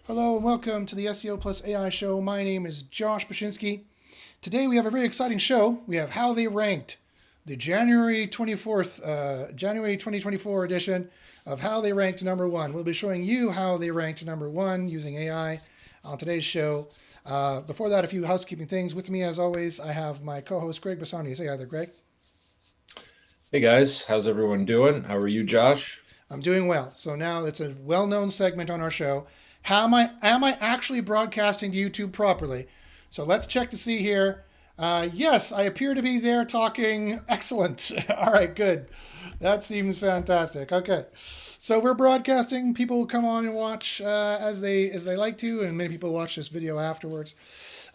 Hello and welcome to the SEO Plus AI show. My name is Josh Bashinsky. Today we have a very exciting show. We have How They Ranked, the January 24th, January 2024 edition of How They Ranked number one. We'll be showing you how they ranked number one using AI on today's show. Before that, a few housekeeping things. With me, as always, I have my co-host Greg Bassani. Say hi there, Greg. Hey guys, how's everyone doing? How are you, Josh? I'm doing well. So now it's a well-known segment on our show. How am I actually broadcasting to YouTube properly? So let's check to see here. Yes, I appear to be there talking. Excellent. All right, good. That seems fantastic. Okay, so we're broadcasting. People will come on and watch as they like to, and many people watch this video afterwards.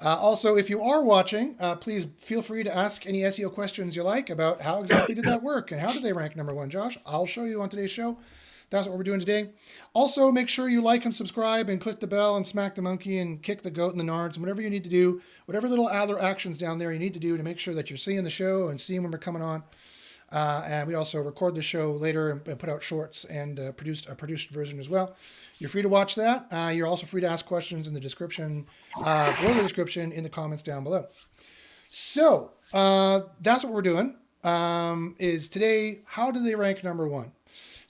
Also, if you are watching, please feel free to ask any SEO questions you like about how exactly did that work and how did they rank number one, Josh. I'll show you on today's show. That's what we're doing today. Also, make sure you like and subscribe and click the bell and smack the monkey and kick the goat in the nards and whatever you need to do, whatever little other actions down there you need to do to make sure that you're seeing the show and seeing when we're coming on. And we also record the show later and put out shorts and produced a produced version as well. You're free to watch that. You're also free to ask questions in the description, below the description in the comments down below. So that's what we're doing. Is today, how do they rank number one?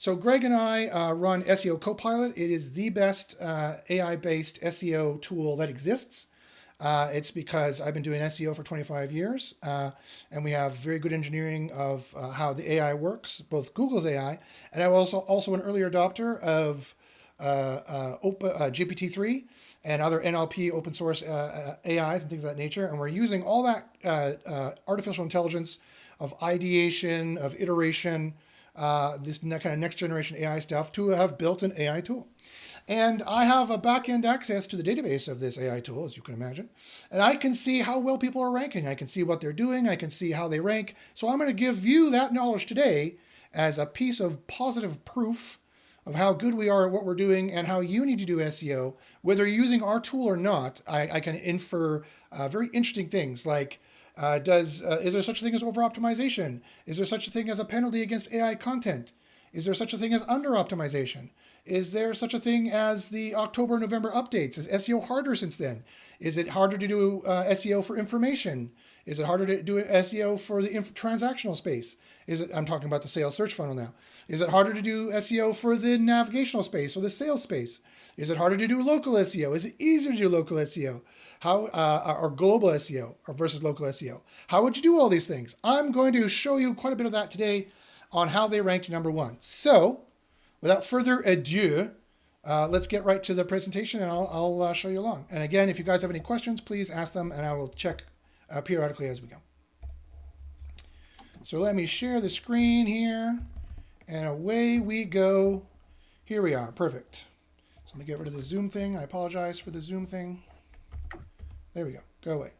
So Greg and I run SEO Copilot. It is the best AI-based SEO tool that exists. It's because I've been doing SEO for 25 years, and we have very good engineering of how the AI works, both Google's AI, and I'm also an early adopter of GPT-3 and other NLP open source AIs and things of that nature. And we're using all that artificial intelligence of ideation, of iteration, this kind of next generation AI stuff to have built an AI tool. And I have a back-end access to the database of this AI tool, as you can imagine. And I can see how well people are ranking. I can see what they're doing. I can see how they rank. So I'm going to give you that knowledge today as a piece of positive proof of how good we are at what we're doing and how you need to do SEO. Whether you're using our tool or not, I can infer very interesting things like, is there such a thing as over-optimization? Is there such a thing as a penalty against AI content? Is there such a thing as under-optimization? Is there such a thing as the October, November updates? Is SEO harder since then? Is it harder to do SEO for information? Is it harder to do SEO for the transactional space? I'm talking about the sales search funnel now. Is it harder to do SEO for the navigational space or the sales space? Is it harder to do local SEO? Is it easier to do local SEO? Or global SEO versus local SEO? How would you do all these things? I'm going to show you quite a bit of that today on how they ranked number one. So, without further ado, let's get right to the presentation and I'll show you along. And again, if you guys have any questions, please ask them and I will check periodically as we go. So let me share the screen here and away we go. Here we are, perfect. So let me get rid of the Zoom thing. I apologize for the Zoom thing. There we go, go away.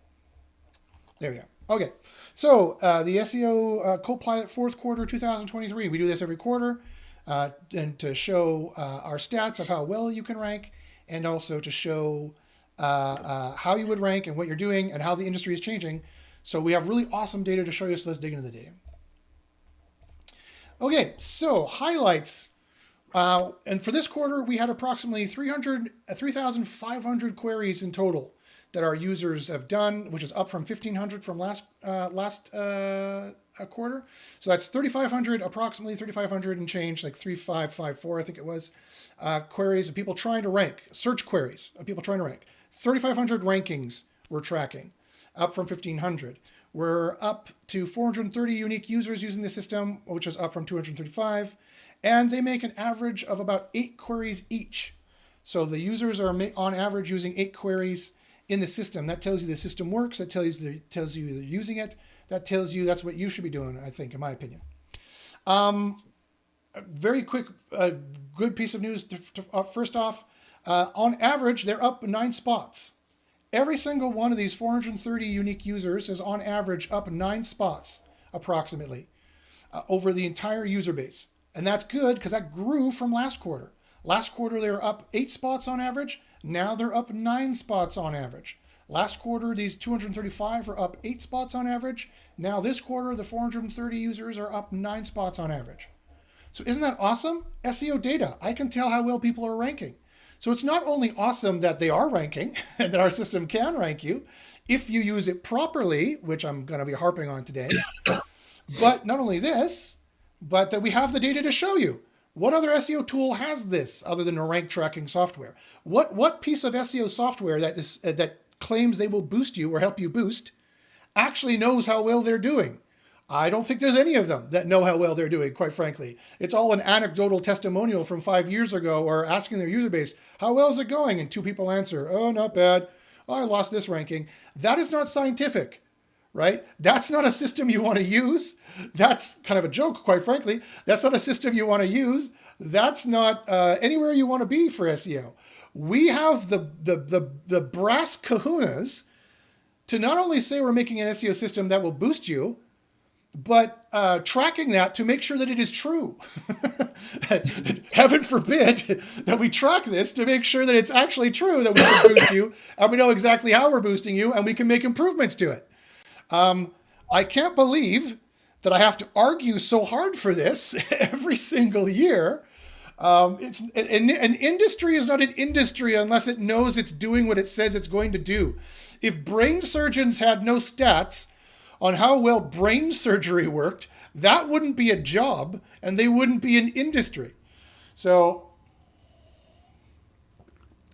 There we go. Okay, so the SEO Copilot fourth quarter 2023. We do this every quarter. And to show our stats of how well you can rank, and also to show how you would rank and what you're doing and how the industry is changing. So we have really awesome data to show you, so let's dig into the data. Okay, so highlights. And for this quarter, we had approximately 3,500 queries in total that our users have done, which is up from 1,500 from last quarter. So that's 3,500, approximately 3,500 and change, like 3,554, I think it was, queries of people trying to rank, search queries of people trying to rank. 3,500 rankings we're tracking, up from 1,500. We're up to 430 unique users using the system, which is up from 235. And they make an average of about 8 queries each. So the users are on average using 8 queries in the system. That tells you the system works. That tells you they're using it. That tells you that's what you should be doing, I think, in my opinion. Very quick, good piece of news. First off, on average, they're up 9 spots. Every single one of these 430 unique users is on average up 9 spots, approximately, over the entire user base. And that's good because that grew from last quarter. Last quarter, they were up 8 spots on average. Now they're up 9 spots on average. Last quarter, these 235 are up 8 spots on average. Now this quarter, the 430 users are up 9 spots on average. So isn't that awesome? SEO data. I can tell how well people are ranking. So it's not only awesome that they are ranking and that our system can rank you if you use it properly, which I'm going to be harping on today, but not only this, but that we have the data to show you. What other SEO tool has this other than a rank tracking software? What piece of SEO software that claims they will boost you or help you boost actually knows how well they're doing? I don't think there's any of them that know how well they're doing, quite frankly. It's all an anecdotal testimonial from 5 years ago or asking their user base, how well is it going? And 2 people answer, oh, not bad. Oh, I lost this ranking. That is not scientific, right? That's not a system you want to use. That's kind of a joke, quite frankly. That's not a system you want to use. That's not anywhere you want to be for SEO. We have the brass kahunas to not only say we're making an SEO system that will boost you, but tracking that to make sure that it is true. Heaven forbid that we track this to make sure that it's actually true that we can boost you and we know exactly how we're boosting you and we can make improvements to it. I can't believe that I have to argue so hard for this every single year. It's an industry is not an industry unless it knows it's doing what it says it's going to do. If brain surgeons had no stats on how well brain surgery worked, that wouldn't be a job and they wouldn't be an industry. So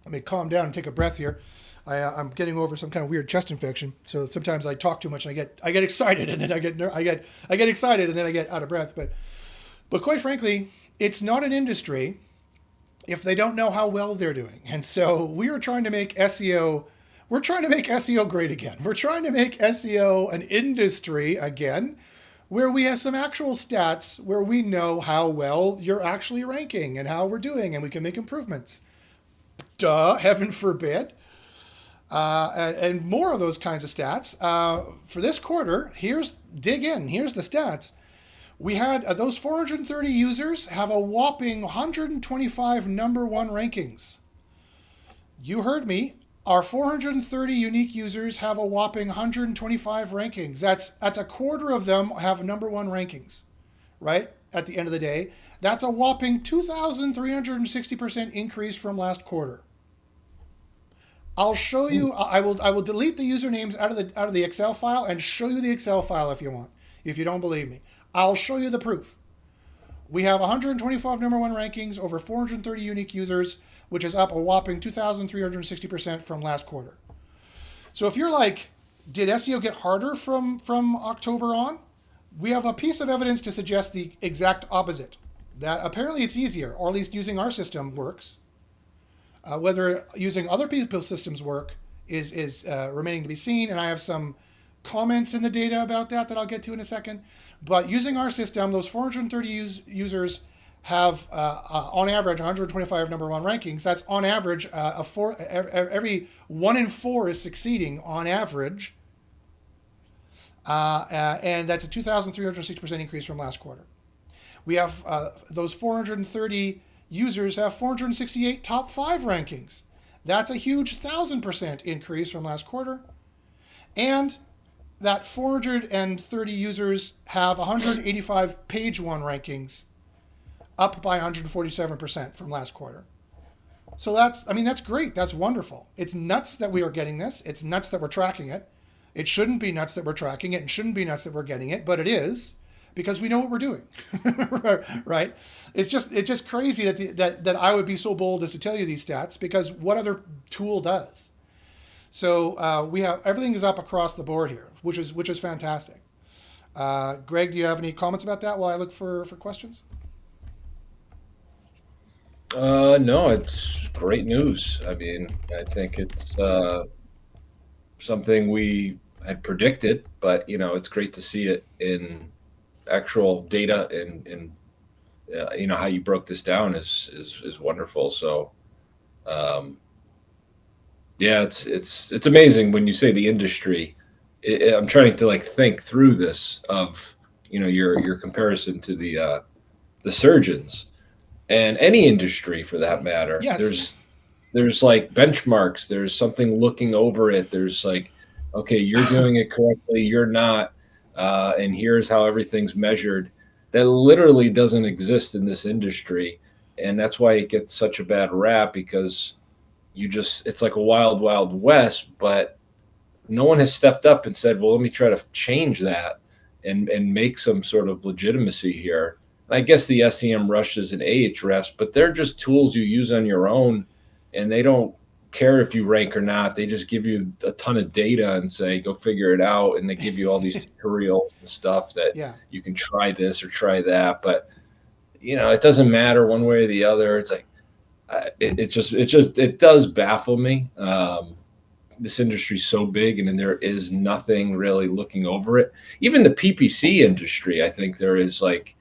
let me calm down and take a breath here. I'm getting over some kind of weird chest infection, so sometimes I talk too much and I get excited and then I get excited and then I get out of breath. But quite frankly, it's not an industry if they don't know how well they're doing. And so we are trying to make SEO. We're trying to make SEO great again. We're trying to make SEO an industry again, where we have some actual stats where we know how well you're actually ranking and how we're doing, and we can make improvements. Duh, heaven forbid. And more of those kinds of stats. For this quarter, here's the stats. We had those 430 users have a whopping 125 number one rankings. You heard me. Our 430 unique users have a whopping 125 rankings. That's a quarter of them have number one rankings, right? At the end of the day, that's a whopping 2,360% increase from last quarter. I'll show you. I will delete the usernames out of the Excel file and show you the Excel file if you want. If you don't believe me, I'll show you the proof. We have 125 number one rankings over 430 unique users, which is up a whopping 2,360% from last quarter. So if you're like, did SEO get harder from October on? We have a piece of evidence to suggest the exact opposite. That apparently it's easier, or at least using our system works. Whether using other people's systems work is remaining to be seen, and I have some comments in the data about that I'll get to in a second. But using our system, those 430 users have, on average, 125 number one rankings. That's on average, every 1 in 4 is succeeding on average. And that's a 2,360% increase from last quarter. We have those 430 users have 468 top 5 rankings. That's a huge 1,000% increase from last quarter. And that 430 users have 185 page 1 rankings, up by 147% from last quarter. So that's great. That's wonderful. It's nuts that we are getting this. It's nuts that we're tracking it. It shouldn't be nuts that we're tracking it and shouldn't be nuts that we're getting it, but it is because we know what we're doing, right? It's just crazy that I would be so bold as to tell you these stats because what other tool does? So we have everything is up across the board here, which is fantastic. Greg, do you have any comments about that while I look for questions? No, it's great news. I mean, I think it's something we had predicted, but it's great to see it in actual data and how you broke this down is wonderful. So, yeah, it's amazing when you say the industry. I'm trying to think through this of your comparison to the surgeons and any industry for that matter. Yes. There's benchmarks. There's something looking over it. There's okay, you're doing it correctly. You're not. And here's how everything's measured. That literally doesn't exist in this industry. and that's why it gets such a bad rap, because it's like a wild, wild west, but no one has stepped up and said, well, let me try to change that and make some sort of legitimacy here. I guess the SEM rushes and Ahrefs, but they're just tools you use on your own, and they don't care if you rank or not. They just give you a ton of data and say, go figure it out. And they give you all these tutorials and stuff that Yeah. you can try this or try that. But, it doesn't matter one way or the other. It's like, it does baffle me. This industry's so big, and then there is nothing really looking over it. Even the PPC industry, I think there is like,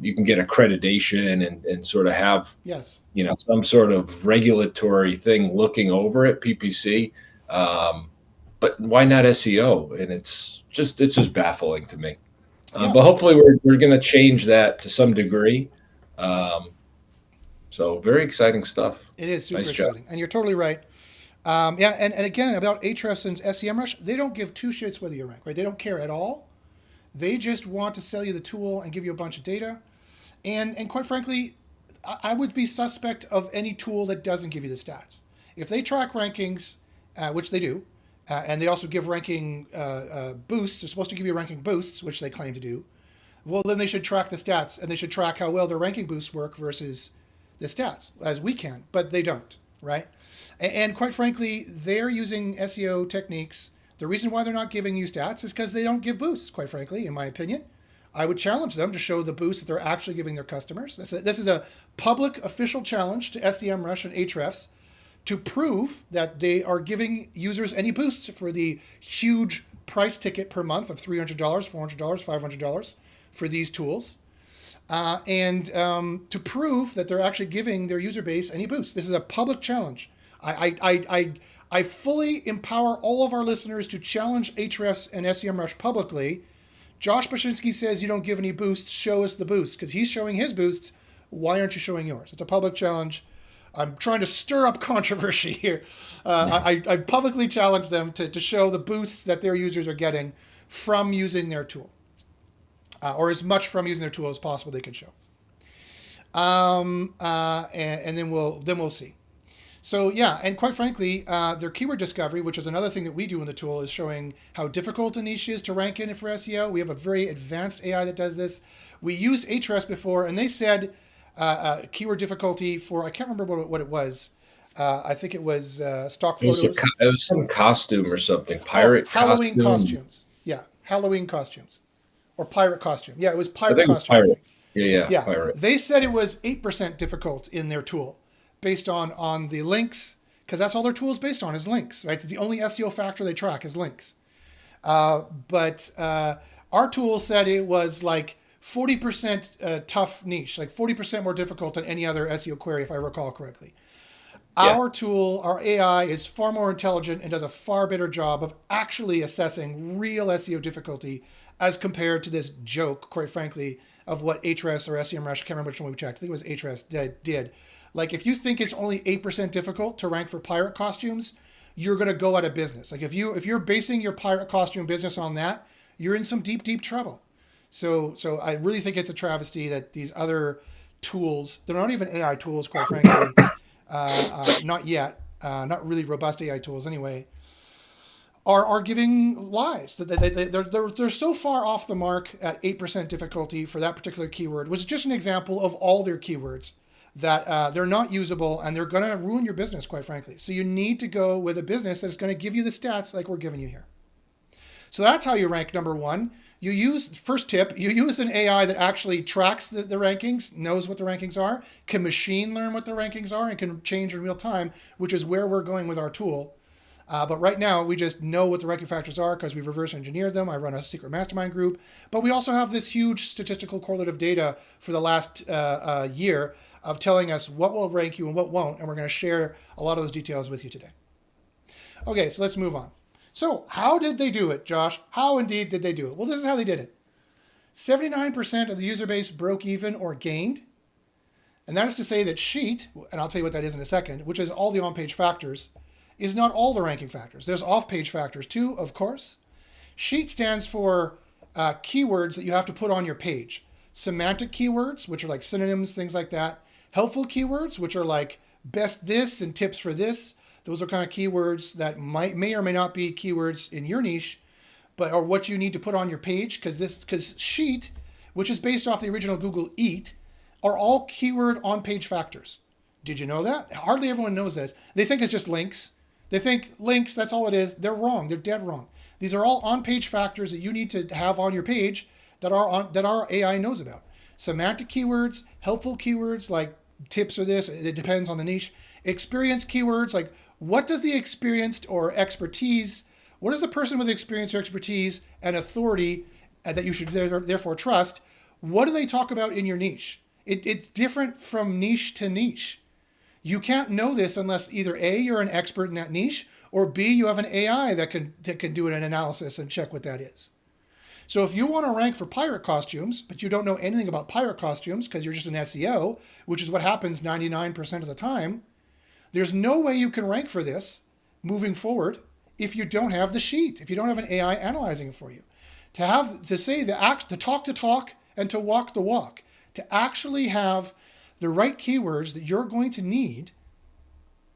you can get accreditation and sort of have, Yes. some sort of regulatory thing looking over it, PPC. But why not SEO? And it's just baffling to me. Yeah. But hopefully we're going to change that to some degree. So very exciting stuff. It is super Nice job. exciting. And you're totally right. Yeah, and again, about Ahrefs and SEMrush, they don't give two shits whether you rank, right? They don't care at all. They just want to sell you the tool and give you a bunch of data. And quite frankly, I would be suspect of any tool that doesn't give you the stats. If they track rankings, which they do, and they also give ranking boosts, they're supposed to give you ranking boosts, which they claim to do, well, then they should track the stats, and they should track how well their ranking boosts work versus the stats, as we can, but they don't, right? And quite frankly, they're using SEO techniques. The reason why they're not giving you stats is because they don't give boosts, quite frankly, in my opinion. I would challenge them to show the boosts that they're actually giving their customers. This is a public official challenge to SEMrush and Ahrefs to prove that they are giving users any boosts for the huge price ticket per month of $300, $400, $500 for these tools. And to prove that they're actually giving their user base any boosts. This is a public challenge. I fully empower all of our listeners to challenge Ahrefs and SEMrush publicly. Josh Bashinsky says you don't give any boosts. Show us the boosts, because he's showing his boosts. Why aren't you showing yours? It's a public challenge. I'm trying to stir up controversy here. I publicly challenge them to show the boosts that their users are getting from using their tool, or as much from using their tool as possible they can show. And then we'll see. So yeah, and quite frankly, their keyword discovery, which is another thing that we do in the tool, is showing how difficult a niche is to rank in for SEO. We have a very advanced AI that does this. We used Ahrefs before, and they said keyword difficulty for, I can't remember what it was. I think it was stock photos. It was some costume or something. Pirate Halloween costume. costumes. Yeah, Halloween costumes. Or pirate costume. Yeah, it was pirate I think it was costume. pirate. Yeah, pirate. They said it was 8% difficult in their tool, based on the links, because that's all their tool is based on, is links, right? It's the only SEO factor they track is links. But our tool said it was like 40% tough niche, like 40% more difficult than any other SEO query, if I recall correctly. Yeah. Our tool, our AI, is far more intelligent and does a far better job of actually assessing real SEO difficulty as compared to this joke, quite frankly, of what Ahrefs or SEMrush, I can't remember which one we checked, I think it was Ahrefs, did. Like, if you think it's only 8% difficult to rank for pirate costumes, you're going to go out of business. Like, if you're basing your pirate costume business on that, you're in some deep, deep trouble. So I really think it's a travesty that these other tools, they're not even AI tools, quite frankly, not yet, not really robust AI tools anyway, are giving lies. They're so far off the mark at 8% difficulty for that particular keyword, which is just an example of all their keywords, that they're not usable and they're going to ruin your business, quite frankly. So you need to go with a business that's going to give you the stats like we're giving you here. So that's how you rank number one. First tip, you use an AI that actually tracks the rankings, knows what the rankings are, can machine learn what the rankings are, and can change in real time, which is where we're going with our tool. But right now, we just know what the ranking factors are because we've reverse engineered them. I run a secret mastermind group. But we also have this huge statistical correlative data for the last year of telling us what will rank you and what won't. And we're going to share a lot of those details with you today. Okay, so let's move on. So how did they do it, Josh? How indeed did they do it? Well, this is how they did it. 79% of the user base broke even or gained. And that is to say that Sheet, and I'll tell you what that is in a second, which is all the on-page factors, is not all the ranking factors. There's off-page factors too, of course. Sheet stands for keywords that you have to put on your page. Semantic keywords, which are like synonyms, things like that. Helpful keywords, which are like best this and tips for this, those are kind of keywords that may or may not be keywords in your niche, but or what you need to put on your page, because Sheet, which is based off the original Google Eat, are all keyword on-page factors. Did you know that? Hardly everyone knows this. They think it's just links. They think links, that's all it is. They're wrong. They're dead wrong. These are all on-page factors that you need to have on your page that our AI knows about. Semantic keywords, helpful keywords like tips or this, it depends on the niche. Experience keywords like what does the experienced or expertise, what is the person with experience or expertise and authority that you should therefore trust, what do they talk about in your niche? It's different from niche to niche. You can't know this unless either A, you're an expert in that niche, or B, you have an AI that can do an analysis and check what that is. So if you want to rank for pirate costumes, but you don't know anything about pirate costumes because you're just an SEO, which is what happens 99% of the time, there's no way you can rank for this moving forward if you don't have the sheet, if you don't have an AI analyzing it for you. To talk the talk and to walk the walk, to actually have the right keywords that you're going to need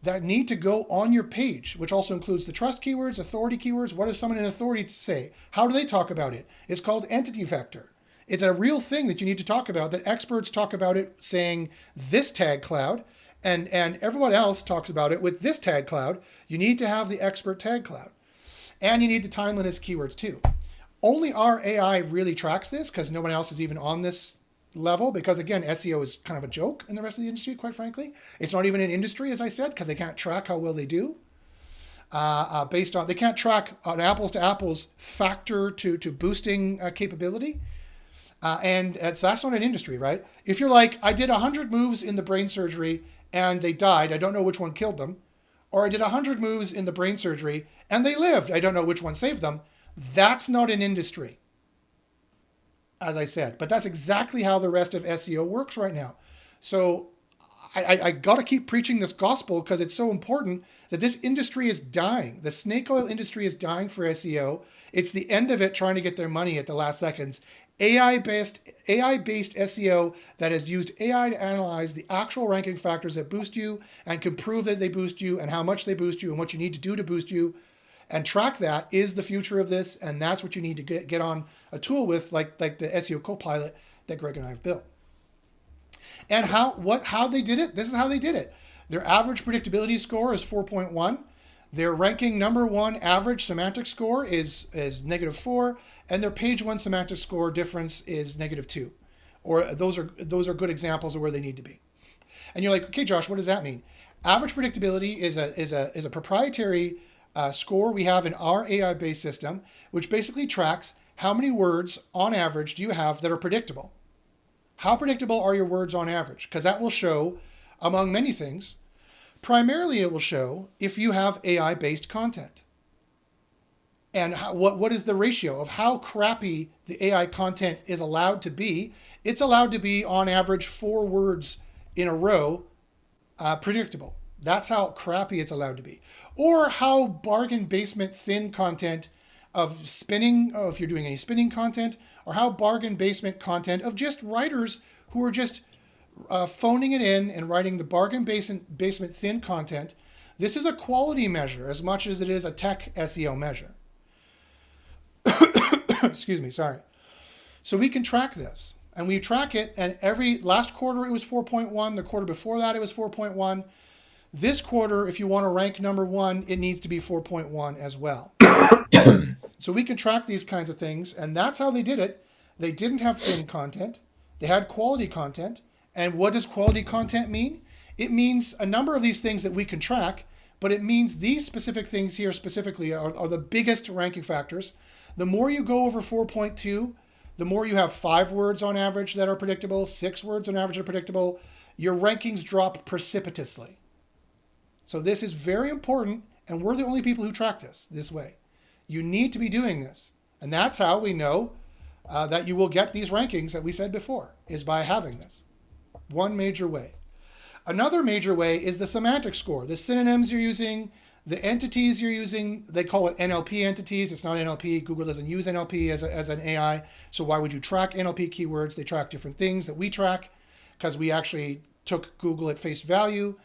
that need to go on your page, which also includes the trust keywords, authority keywords. What does someone in authority say? How do they talk about it? It's called entity vector. It's a real thing that you need to talk about, that experts talk about it saying this tag cloud, and everyone else talks about it with this tag cloud. You need to have the expert tag cloud. And you need the timeliness keywords too. Only our AI really tracks this because no one else is even on this level, because again, SEO is kind of a joke in the rest of the industry, quite frankly. It's not even an industry, as I said, because they can't track how well they do. They can't track an apples to apples factor to boosting capability. And that's not an industry, right? If you're like, I did 100 moves in the brain surgery and they died, I don't know which one killed them. Or I did 100 moves in the brain surgery and they lived, I don't know which one saved them. That's not an industry, as I said. But that's exactly how the rest of SEO works right now. So I got to keep preaching this gospel because it's so important that this industry is dying. The snake oil industry is dying for SEO. It's the end of it trying to get their money at the last seconds. AI-based SEO that has used AI to analyze the actual ranking factors that boost you and can prove that they boost you and how much they boost you and what you need to do to boost you and track that is the future of this. And that's what you need to get on a tool with, like the SEO Copilot that Greg and I have built. And how they did it? This is how they did it. Their average predictability score is 4.1. Their ranking number one average semantic score is -4, and their page one semantic score difference is -2. Or those are good examples of where they need to be. And you're like, okay, Josh, what does that mean? Average predictability is a proprietary score we have in our AI-based system, which basically tracks how many words on average do you have that are predictable. How predictable are your words on average? Because that will show, among many things, primarily it will show if you have AI-based content. And what is the ratio of how crappy the AI content is allowed to be? It's allowed to be, on average, 4 words in a row predictable. That's how crappy it's allowed to be. Or how bargain basement thin content of spinning, if you're doing any spinning content, or how bargain basement content of just writers who are just phoning it in and writing the bargain basement thin content. This is a quality measure as much as it is a tech SEO measure. Excuse me, sorry. So we can track this, and we track it, and last quarter it was 4.1, the quarter before that it was 4.1. This quarter, if you want to rank number one, it needs to be 4.1 as well. So we can track these kinds of things, and that's how they did it. They didn't have thin content. They had quality content. And what does quality content mean? It means a number of these things that we can track, but it means these specific things here specifically are the biggest ranking factors. The more you go over 4.2, the more you have 5 words on average that are predictable, 6 words on average are predictable, your rankings drop precipitously. So this is very important, and we're the only people who track this way. You need to be doing this. And that's how we know that you will get these rankings that we said before, is by having this. One major way. Another major way is the semantic score. The synonyms you're using, the entities you're using, they call it NLP entities. It's not NLP. Google doesn't use NLP as an AI. So why would you track NLP keywords? They track different things that we track because we actually took Google at face value,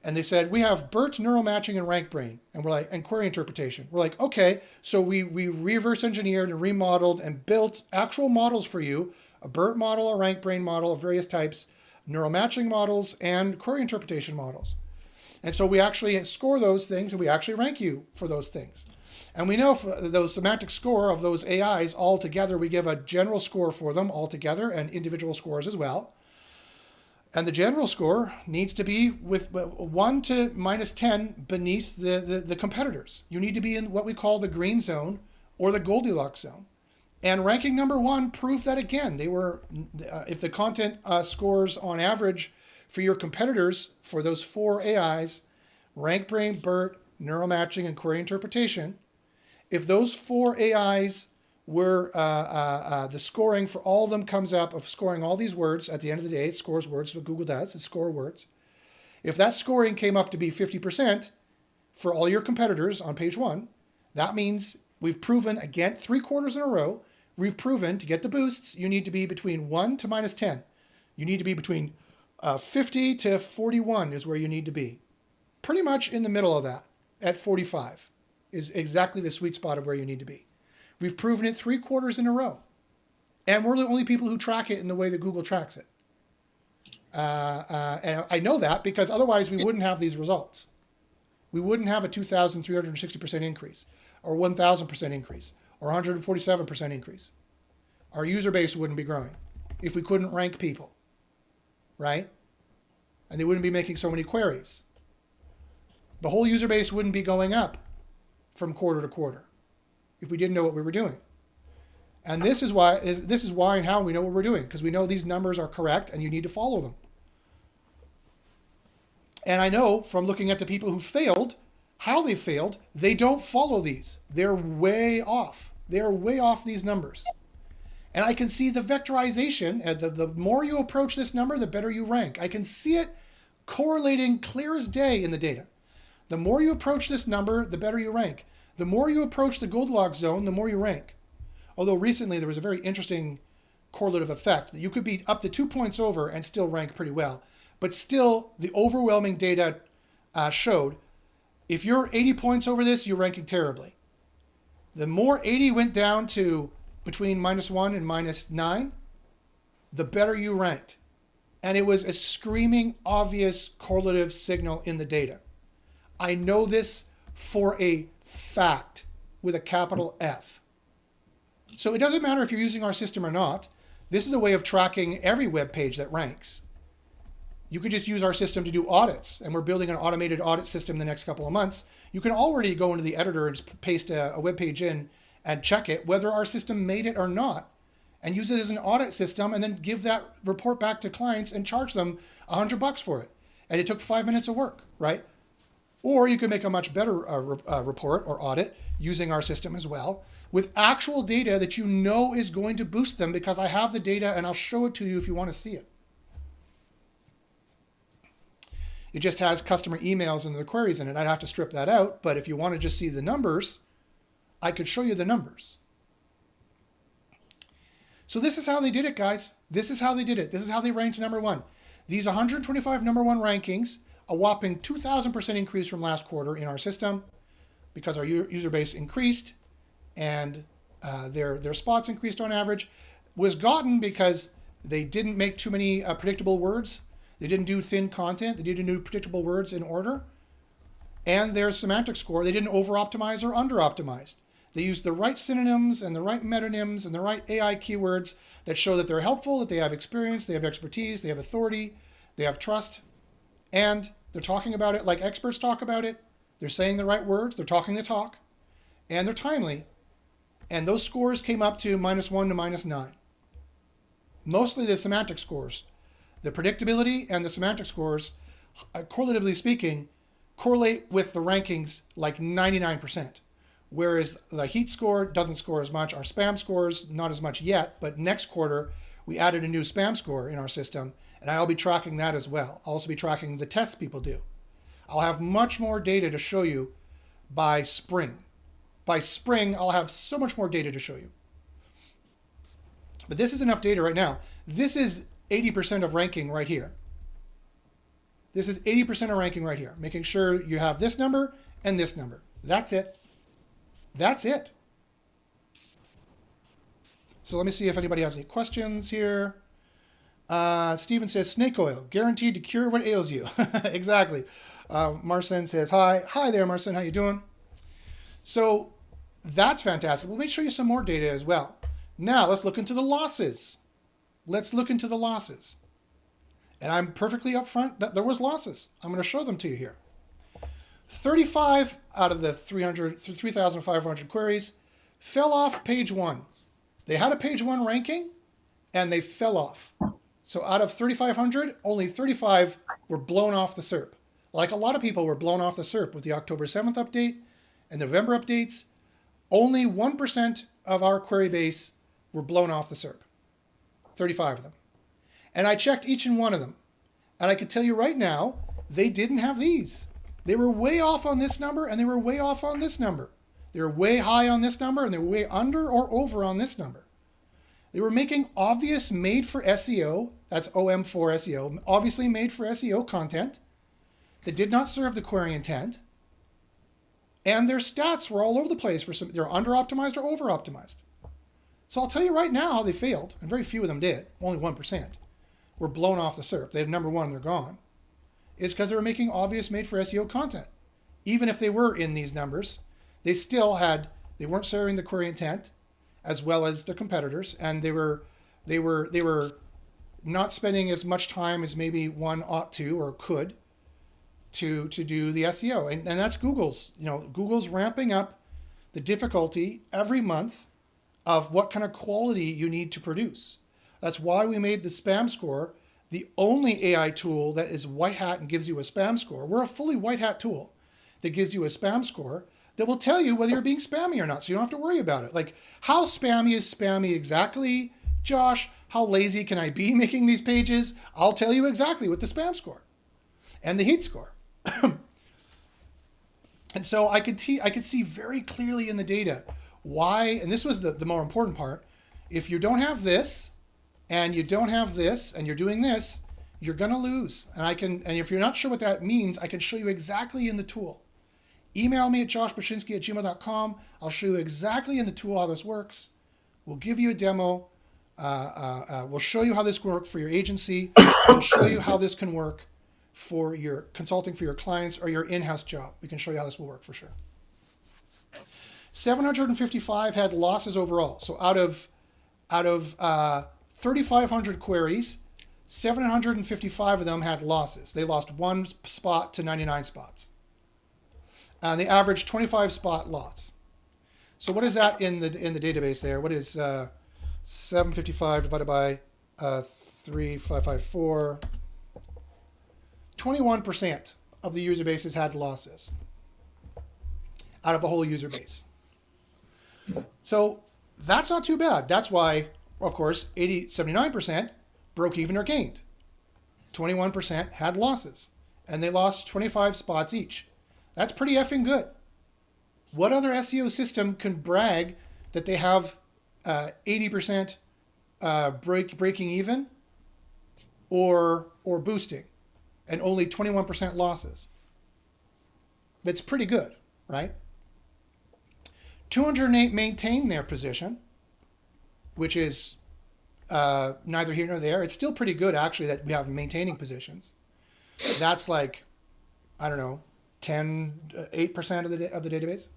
and they said, we have BERT, neural matching, and rank brain. And we're like, and query interpretation. We're like, okay, so we reverse engineered and remodeled and built actual models for you, a BERT model, a rank brain model of various types, neural matching models, and query interpretation models. And so we actually score those things, and we actually rank you for those things. And we know for those semantic score of those AIs all together, we give a general score for them all together and individual scores as well. And the general score needs to be with 1 to minus 10 beneath the competitors. You need to be in what we call the green zone or the Goldilocks zone. And ranking number 1 proved that again. They were, if the content scores on average for your competitors for those 4 AIs, rank brain, BERT, neural matching, and query interpretation, if those 4 AIs were the scoring for all of them comes up of scoring all these words at the end of the day, it scores words, what Google does, it score words. If that scoring came up to be 50% for all your competitors on page 1, that means we've proven again 3 quarters in a row, we've proven to get the boosts, you need to be between 1 to minus 10. You need to be between 50 to 41 is where you need to be. Pretty much in the middle of that, at 45, is exactly the sweet spot of where you need to be. We've proven it 3 quarters in a row. And we're the only people who track it in the way that Google tracks it. And I know that because otherwise we wouldn't have these results. We wouldn't have a 2,360% increase, or 1,000% increase, or 147% increase. Our user base wouldn't be growing if we couldn't rank people, right? And they wouldn't be making so many queries. The whole user base wouldn't be going up from quarter to quarter if we didn't know what we were doing. And this is why and how we know what we're doing, because we know these numbers are correct and you need to follow them. And I know from looking at the people who failed, how they failed, they don't follow these. They're way off. They're way off these numbers. And I can see the vectorization. The more you approach this number, the better you rank. I can see it correlating clear as day in the data. The more you approach this number, the better you rank. The more you approach the Goldilocks zone, the more you rank. Although recently there was a very interesting correlative effect that you could be up to 2 points over and still rank pretty well. But still, the overwhelming data showed if you're 80 points over this, you're ranking terribly. The more 80 went down to between -1 and -9, the better you ranked. And it was a screaming obvious correlative signal in the data. I know this for a fact with a capital F. So it doesn't matter if you're using our system or not. This is a way of tracking every web page that ranks. You could just use our system to do audits, and we're building an automated audit system the next couple of months. You can already go into the editor and just paste a web page in and check it, whether our system made it or not, and use it as an audit system, and then give that report back to clients and charge them $100 for it. And it took 5 minutes of work, right? Or you can make a much better report or audit using our system as well, with actual data that you know is going to boost them, because I have the data and I'll show it to you if you want to see it. It just has customer emails and the queries in it. I'd have to strip that out, but if you want to just see the numbers, I could show you the numbers. So this is how they did it, guys. This is how they did it. This is how they ranked number 1. These 125 number 1 rankings, a whopping 2,000% increase from last quarter in our system, because our user base increased and their spots increased on average, was gotten because they didn't make too many predictable words. They didn't do thin content. They didn't do predictable words in order. And their semantic score, they didn't over-optimize or under-optimize. They used the right synonyms and the right metonyms and the right AI keywords that show that they're helpful, that they have experience, they have expertise, they have authority, they have trust, and they're talking about it like experts talk about it. They're saying the right words, they're talking the talk, and they're timely. And those scores came up to -1 to -9. Mostly the semantic scores. The predictability and the semantic scores, correlatively speaking, correlate with the rankings like 99%. Whereas the heat score doesn't score as much. Our spam scores, not as much yet, but next quarter, we added a new spam score in our system, and I'll be tracking that as well. I'll also be tracking the tests people do. I'll have much more data to show you by spring. By spring, I'll have so much more data to show you. But this is enough data right now. This is 80% of ranking right here. This is 80% of ranking right here, making sure you have this number and this number. That's it. That's it. So let me see if anybody has any questions here. Steven says, snake oil, guaranteed to cure what ails you. Exactly. Marcin says, hi. Hi there, Marcin. How you doing? So that's fantastic. Let me show you some more data as well. Now let's look into the losses. Let's look into the losses. And I'm perfectly upfront that there was losses. I'm going to show them to you here. 35 out of the 3,500 queries fell off page one. They had a page one ranking and they fell off. So out of 3,500, only 35 were blown off the SERP. Like a lot of people were blown off the SERP with the October 7th update and November updates. Only 1% of our query base were blown off the SERP. 35 of them. And I checked each and one of them. And I could tell you right now, they didn't have these. They were way off on this number and they were way off on this number. They were way high on this number and they were way under or over on this number. They were making obvious made for SEO, that's OM4 SEO, obviously made for SEO content that did not serve the query intent. And their stats were all over the place. They're under optimized or over optimized. So I'll tell you right now how they failed, and very few of them did, only 1%, were blown off the SERP. They had number one and they're gone. It's because they were making obvious made for SEO content. Even if they were in these numbers, they weren't serving the query intent as well as their competitors, and they were not spending as much time as maybe one ought to or could to do the SEO. And that's Google's. Google's ramping up the difficulty every month of what kind of quality you need to produce. That's why we made the spam score the only AI tool that is white hat and gives you a spam score. We're a fully white hat tool that gives you a spam score that will tell you whether you're being spammy or not, so you don't have to worry about it. Like, how spammy is spammy exactly, Josh? How lazy can I be making these pages? I'll tell you exactly with the spam score and the heat score. And so I could see very clearly in the data why, and this was the more important part, if you don't have this, and you don't have this, and you're doing this, you're gonna lose. And if you're not sure what that means, I can show you exactly in the tool. Email me at joshbachynski@gmail.com. I'll show you exactly in the tool how this works. We'll give you a demo. We'll show you how this can work for your agency. We'll show you how this can work for your consulting for your clients or your in-house job. We can show you how this will work for sure. 755 had losses overall. So out of 3,500 queries, 755 of them had losses. They lost 1 spot to 99 spots. And they averaged 25 spot loss. So what is that in the database there? What is 755 divided by 3,554? 21% of the user bases had losses out of the whole user base. So that's not too bad. That's why, of course, 79% broke even or gained. 21% had losses, and they lost 25 spots each. That's pretty effing good. What other SEO system can brag that they have 80% breaking even or boosting and only 21% losses? That's pretty good, right? 208 maintain their position, which is neither here nor there. It's still pretty good, actually, that we have maintaining positions. That's like, I don't know, 8% of the database.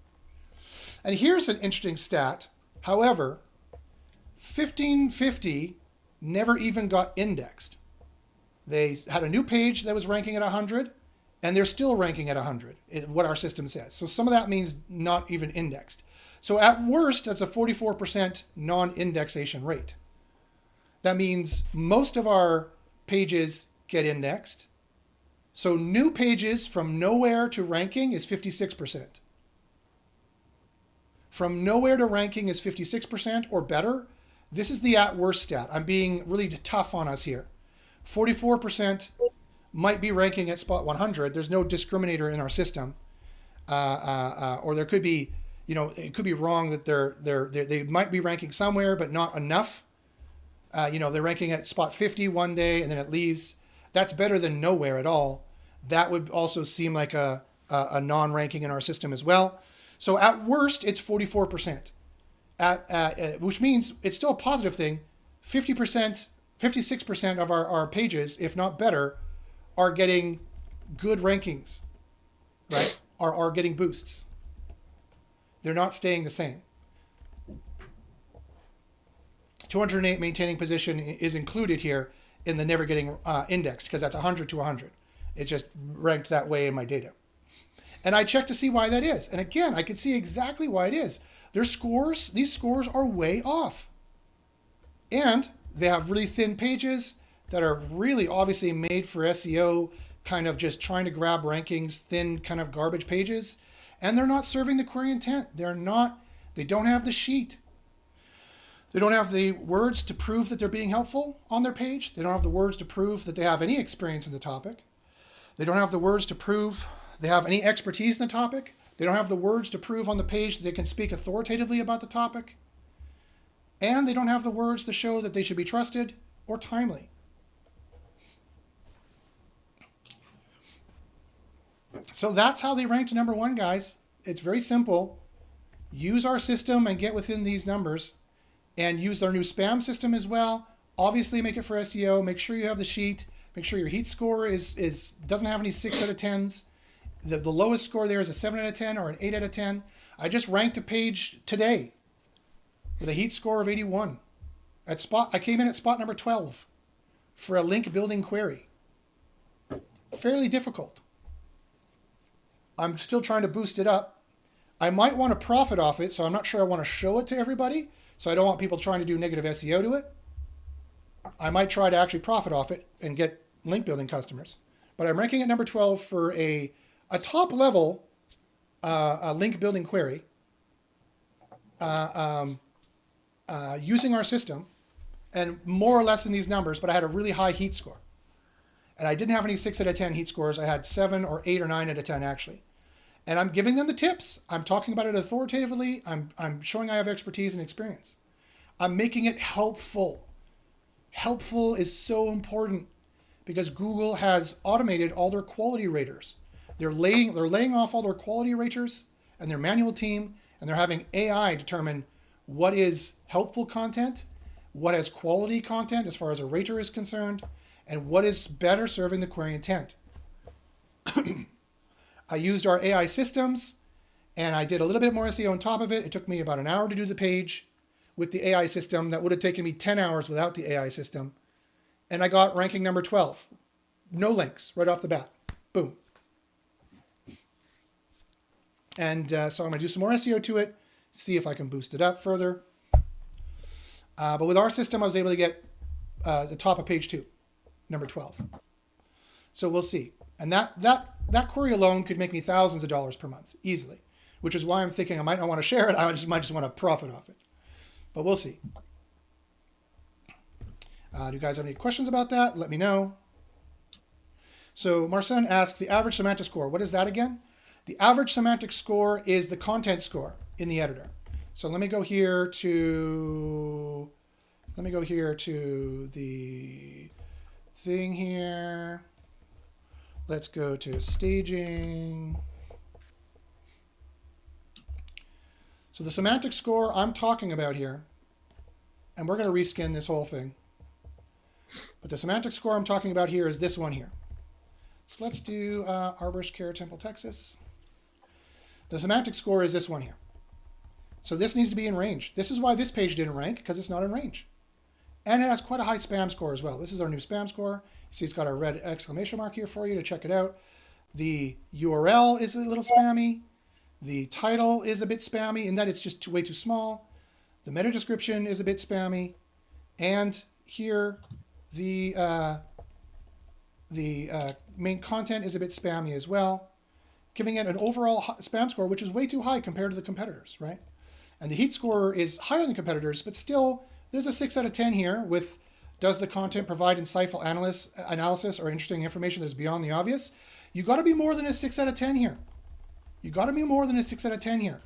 And here's an interesting stat. However, 1550 never even got indexed. They had a new page that was ranking at 100, and they're still ranking at 100, what our system says. So some of that means not even indexed. So at worst, that's a 44% non-indexation rate. That means most of our pages get indexed. So new pages from nowhere to ranking is 56%. From nowhere to ranking is 56% or better. This is the at worst stat. I'm being really tough on us here. 44% might be ranking at spot 100. There's no discriminator in our system. Or there could be, it could be wrong that they might be ranking somewhere, but not enough. They're ranking at spot 50 one day and then it leaves. That's better than nowhere at all. that would also seem like a non-ranking in our system as well. So at worst, it's 44%, which means it's still a positive thing. 50%, 56% of our pages, if not better, are getting good rankings, right? Are getting boosts. They're not staying the same. 208 maintaining position is included here in the never getting indexed because that's 100 to 100. It's just ranked that way in my data. And I checked to see why that is. And again, I could see exactly why it is. Their scores, these scores are way off. And they have really thin pages that are really obviously made for SEO, kind of just trying to grab rankings, thin kind of garbage pages. And they're not serving the query intent. They don't have the sheet. They don't have the words to prove that they're being helpful on their page. They don't have the words to prove that they have any experience in the topic. They don't have the words to prove they have any expertise in the topic. They don't have the words to prove on the page that they can speak authoritatively about the topic. And they don't have the words to show that they should be trusted or timely. So that's how they ranked number one, guys. It's very simple. Use our system and get within these numbers. And use our new spam system as well. Obviously, make it for SEO. Make sure you have the sheet. Make sure your heat score doesn't have any 6 out of 10s. The lowest score there is a 7 out of 10 or an 8 out of 10. I just ranked a page today with a heat score of 81. I came in at spot number 12 for a link building query. Fairly difficult. I'm still trying to boost it up. I might want to profit off it, so I'm not sure I want to show it to everybody. So I don't want people trying to do negative SEO to it. I might try to actually profit off it and get link building customers. But I'm ranking at number 12 for a top level link building query using our system and more or less in these numbers, but I had a really high heat score. And I didn't have any 6 out of 10 heat scores. I had 7 or 8 or 9 out of 10 actually. And I'm giving them the tips. I'm talking about it authoritatively. I'm showing I have expertise and experience. I'm making it helpful. Helpful is so important because Google has automated all their quality raters. They're laying off all their quality raters and their manual team, and they're having AI determine what is helpful content, what has quality content as far as a rater is concerned, and what is better serving the query intent. I used our AI systems, and I did a little bit more SEO on top of it. It took me about an hour to do the page with the AI system. That would have taken me 10 hours without the AI system. And I got ranking number 12. No links right off the bat. Boom. And so I'm going to do some more SEO to it, see if I can boost it up further. But with our system, I was able to get the top of page 2, number 12. So we'll see. And that query alone could make me thousands of dollars per month, easily, which is why I'm thinking I might not want to share it. I might just want to profit off it. But we'll see. Do you guys have any questions about that? Let me know. So Marcin asks, the average semantic score. What is that again? The average semantic score is the content score in the editor. So let me go here to the thing here. Let's go to staging. So the semantic score I'm talking about here, and we're going to reskin this whole thing. But the semantic score I'm talking about here is this one here. So let's do Arborish Care Temple, Texas. The semantic score is this one here. So this needs to be in range. This is why this page didn't rank, because it's not in range. And it has quite a high spam score as well. This is our new spam score. You see it's got a red exclamation mark here for you to check it out. The URL is a little spammy. The title is a bit spammy in that it's just way too small. The meta description is a bit spammy. And here, the main content is a bit spammy as well, giving it an overall spam score, which is way too high compared to the competitors, right? And the heat score is higher than competitors, but still, there's a 6 out of 10 here with, does the content provide insightful analysis or interesting information that's beyond the obvious? You got to be more than a 6 out of 10 here. You got to be more than a 6 out of 10 here.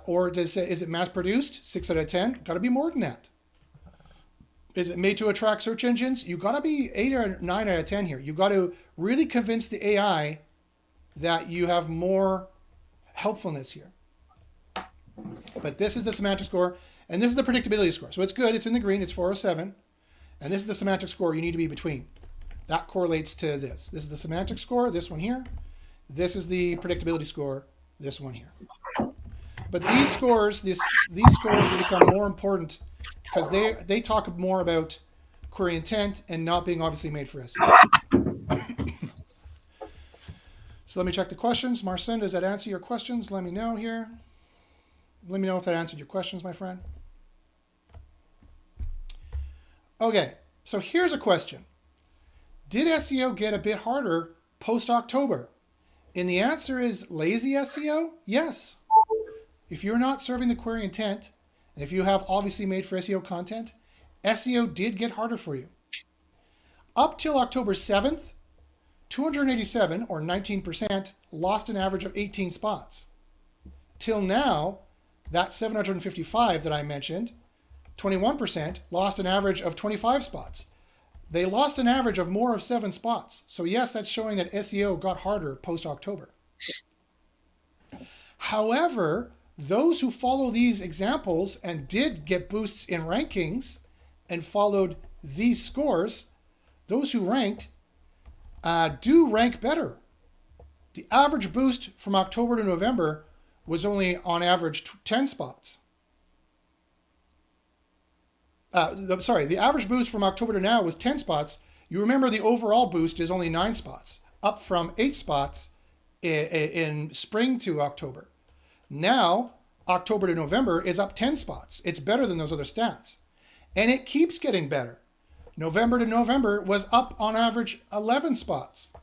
Or is it mass produced? 6 out of 10? Got to be more than that. Is it made to attract search engines? You got to be 8 or 9 out of 10 here. You got to really convince the AI that you have more helpfulness here. But this is the semantic score, and this is the predictability score. So it's good. It's in the green. It's 407. And this is the semantic score you need to be between. That correlates to this. This is the semantic score, this one here. This is the predictability score, this one here. But these scores, these scores will become more important because they talk more about query intent and not being obviously made for SEO. So let me check the questions. Marcin, does that answer your questions? Let me know here. Let me know if that answered your questions, my friend. Okay, so here's a question. Did SEO get a bit harder post-October? And the answer is lazy SEO? Yes. If you're not serving the query intent, and if you have obviously made for SEO content, SEO did get harder for you. Up till October 7th, 287 or 19% lost an average of 18 spots. Till now, that 755 that I mentioned, 21% lost an average of 25 spots. They lost an average of more of 7 spots. So yes, that's showing that SEO got harder post-October. However, those who follow these examples and did get boosts in rankings and followed these scores, those who ranked do rank better. The average boost from October to November was only on average 10 spots. The average boost from October to now was 10 spots. You remember the overall boost is only 9 spots, up from 8 spots in spring to October. Now, October to November is up 10 spots. It's better than those other stats. And it keeps getting better. November to November was up on average 11 spots.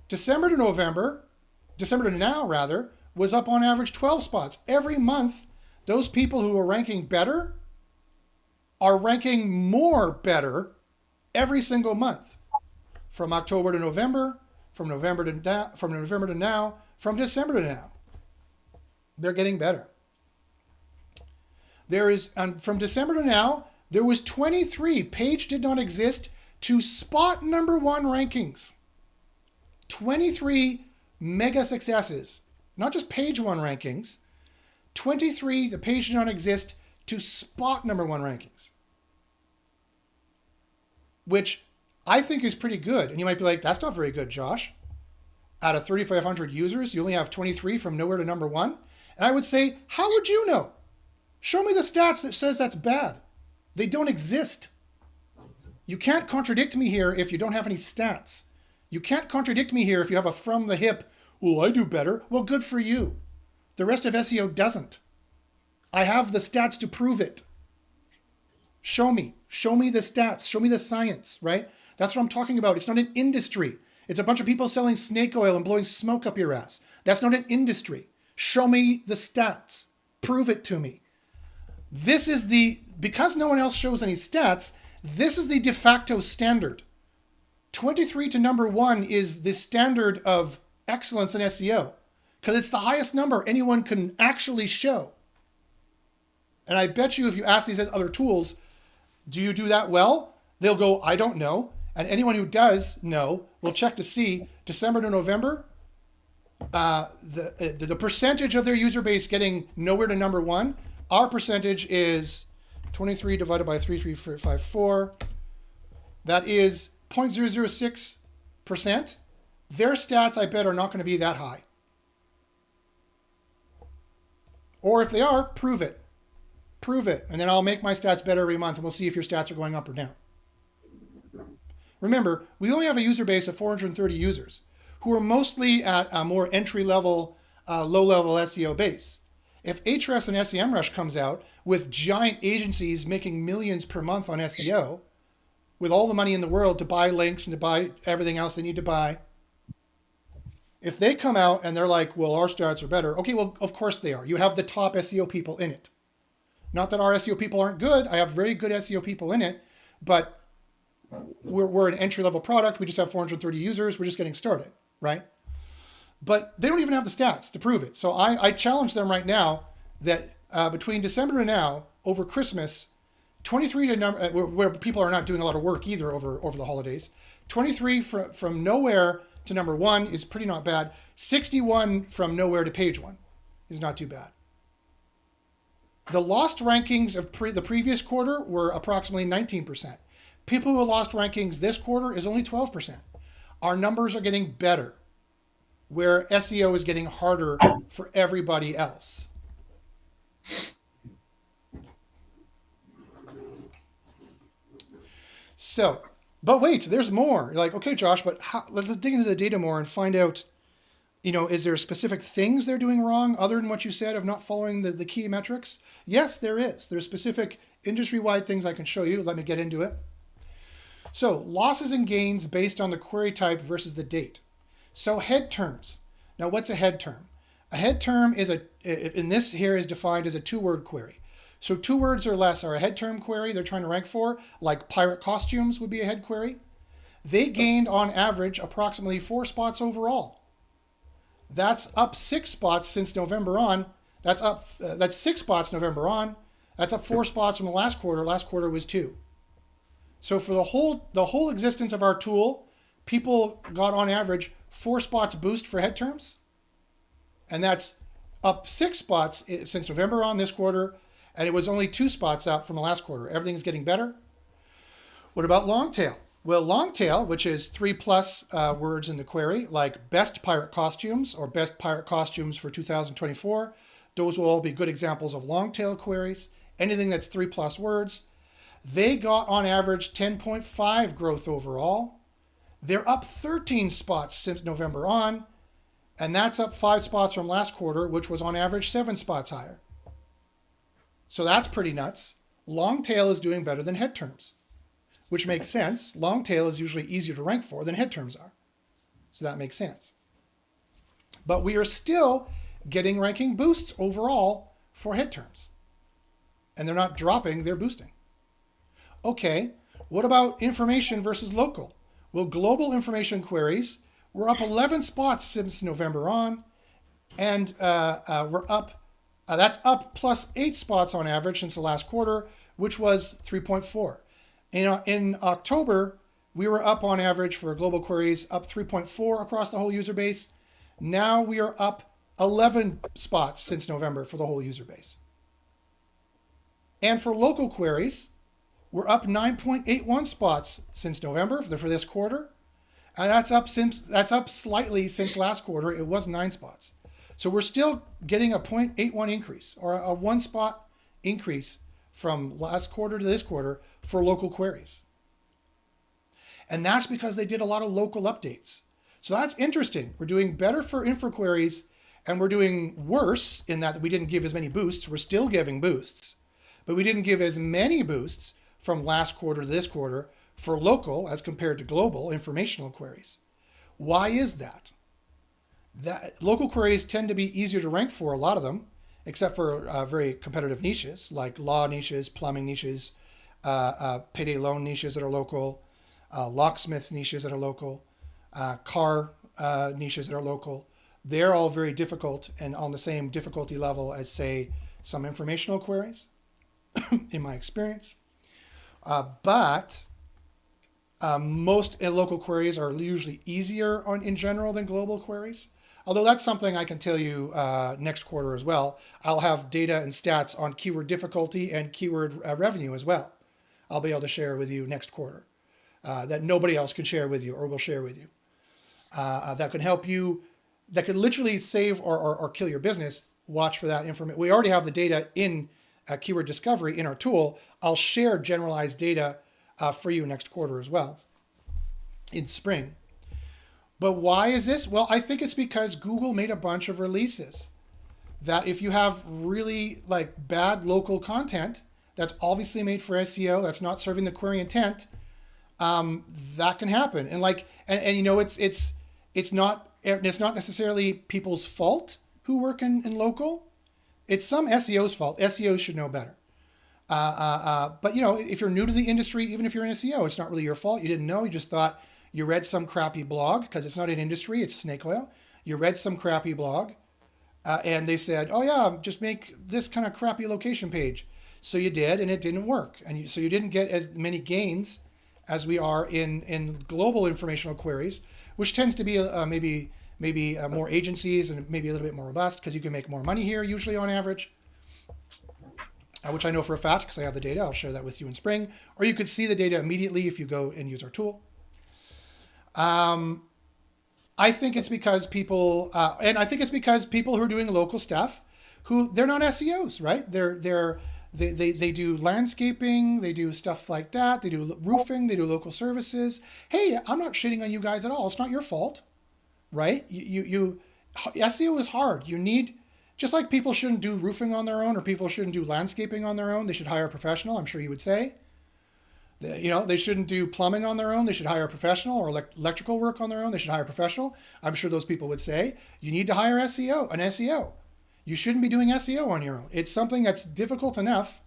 December to now rather, was up on average 12 spots. Every month, those people who are ranking better are ranking more better every single month. From October to November, from November to now, from December to now. They're getting better. From December to now, there was 23 page did not exist to spot number 1 rankings. 23 mega successes, not just page 1 rankings. 23 the page did not exist to spot number 1 rankings, which I think is pretty good. And you might be like, that's not very good, Josh. Out of 3,500 users, you only have 23 from nowhere to number 1. And I would say, how would you know? Show me the stats that says that's bad. They don't exist. You can't contradict me here if you don't have any stats. You can't contradict me here if you have a from the hip, well, I do better. Well, good for you. The rest of SEO doesn't. I have the stats to prove it. Show me. Show me the stats. Show me the science, right? That's what I'm talking about. It's not an industry. It's a bunch of people selling snake oil and blowing smoke up your ass. That's not an industry. Show me the stats. Prove it to me. Because no one else shows any stats, this is the de facto standard. 23 to number 1 is the standard of excellence in SEO because it's the highest number anyone can actually show. And I bet you if you ask these other tools, do you do that well? They'll go, I don't know. And anyone who does know will check to see December to November, the percentage of their user base getting nowhere to number 1. Our percentage is 23 divided by 3,354. That is 0.006%. Their stats, I bet, are not going to be that high. Or if they are, prove it. Prove it. And then I'll make my stats better every month, and we'll see if your stats are going up or down. Remember, we only have a user base of 430 users who are mostly at a more entry-level, low-level SEO base. If Ahrefs and SEMrush comes out with giant agencies making millions per month on SEO, with all the money in the world to buy links and to buy everything else they need to buy, if they come out and they're like, well, our stats are better. Okay, well, of course they are. You have the top SEO people in it. Not that our SEO people aren't good. I have very good SEO people in it, but we're an entry-level product. We just have 430 users. We're just getting started, right? But they don't even have the stats to prove it. So I challenge them right now that between December and now, over Christmas, 23 to number where people are not doing a lot of work either over the holidays. 23 from nowhere to number one is pretty not bad. 61 from nowhere to page one is not too bad. The lost rankings of the previous quarter were approximately 19%. People who lost rankings this quarter is only 12%. Our numbers are getting better, where SEO is getting harder for everybody else. So, but wait, there's more. You're like, okay, Josh, but let's dig into the data more and find out, is there specific things they're doing wrong other than what you said of not following the key metrics? Yes, there is. There's specific industry-wide things I can show you. Let me get into it. So, losses and gains based on the query type versus the date. So, head terms. Now, what's a head term? A head term is in this here is defined as a two-word query. So 2 words or less are a head term query they're trying to rank for, like pirate costumes would be a head query. They gained on average approximately 4 spots overall. That's up 6 spots since November on. That's 6 spots November on. That's up 4 spots from the last quarter. Last quarter was 2. So for the whole existence of our tool, people got on average 4 spots boost for head terms. And that's up 6 spots since November on this quarter. And it was only 2 spots out from the last quarter. Everything's getting better. What about long tail? Well, long tail, which is 3+ words in the query, like best pirate costumes or best pirate costumes for 2024, those will all be good examples of long tail queries. Anything that's 3+ words. They got on average 10.5 growth overall. They're up 13 spots since November on, and that's up 5 spots from last quarter, which was on average 7 spots higher. So that's pretty nuts. Long tail is doing better than head terms, which makes sense. Long tail is usually easier to rank for than head terms are. So that makes sense. But we are still getting ranking boosts overall for head terms. And they're not dropping, they're boosting. Okay, what about information versus local? Well, global information queries were up 11 spots since November on, and we're up. That's up plus 8 spots on average since the last quarter, which was 3.4. In October, we were up on average for global queries, up 3.4 across the whole user base. Now we are up 11 spots since November for the whole user base. And for local queries, we're up 9.81 spots since November for this quarter. And that's up slightly since last quarter. It was 9 spots. So we're still getting a 0.81 increase, or a 1 spot increase from last quarter to this quarter for local queries. And that's because they did a lot of local updates. So that's interesting. We're doing better for info queries, and we're doing worse in that we didn't give as many boosts. We're still giving boosts, but we didn't give as many boosts from last quarter to this quarter for local as compared to global informational queries. Why is that? That local queries tend to be easier to rank for, a lot of them, except for very competitive niches like law niches, plumbing niches, payday loan niches that are local, locksmith niches that are local, car niches that are local. They're all very difficult and on the same difficulty level as, say, some informational queries, in my experience. But most local queries are usually easier in general than global queries. Although that's something I can tell you next quarter as well. I'll have data and stats on keyword difficulty and keyword revenue as well. I'll be able to share with you next quarter that nobody else can share with you or will share with you. That can help you, that can literally save or kill your business. Watch for that information. We already have the data in keyword discovery in our tool. I'll share generalized data for you next quarter as well in spring. But why is this? Well, I think it's because Google made a bunch of releases that if you have really bad local content that's obviously made for SEO, that's not serving the query intent, that can happen. And it's not necessarily people's fault who work in local. It's some SEO's fault. SEOs should know better. But if you're new to the industry, even if you're in SEO, it's not really your fault. You didn't know. You just thought you read some crappy blog, because it's not an industry, it's snake oil. You read some crappy blog, and they said, oh yeah, just make this kind of crappy location page. So you did, and it didn't work. So you didn't get as many gains as we are in global informational queries, which tends to be maybe more agencies and maybe a little bit more robust because you can make more money here usually on average, which I know for a fact because I have the data. I'll share that with you in spring. Or you could see the data immediately if you go and use our tool. I think it's because people, and I think it's because people who are doing local stuff, who they're not SEOs, right? They do landscaping, they do stuff like that, they do roofing, they do local services. Hey, I'm not shitting on you guys at all. It's not your fault, right? SEO is hard. You need, just like people shouldn't do roofing on their own or people shouldn't do landscaping on their own, they should hire a professional, I'm sure you would say. They shouldn't do plumbing on their own. They should hire a professional, or electrical work on their own. They should hire a professional. I'm sure those people would say you need to hire an SEO. You shouldn't be doing SEO on your own. It's something that's difficult enough,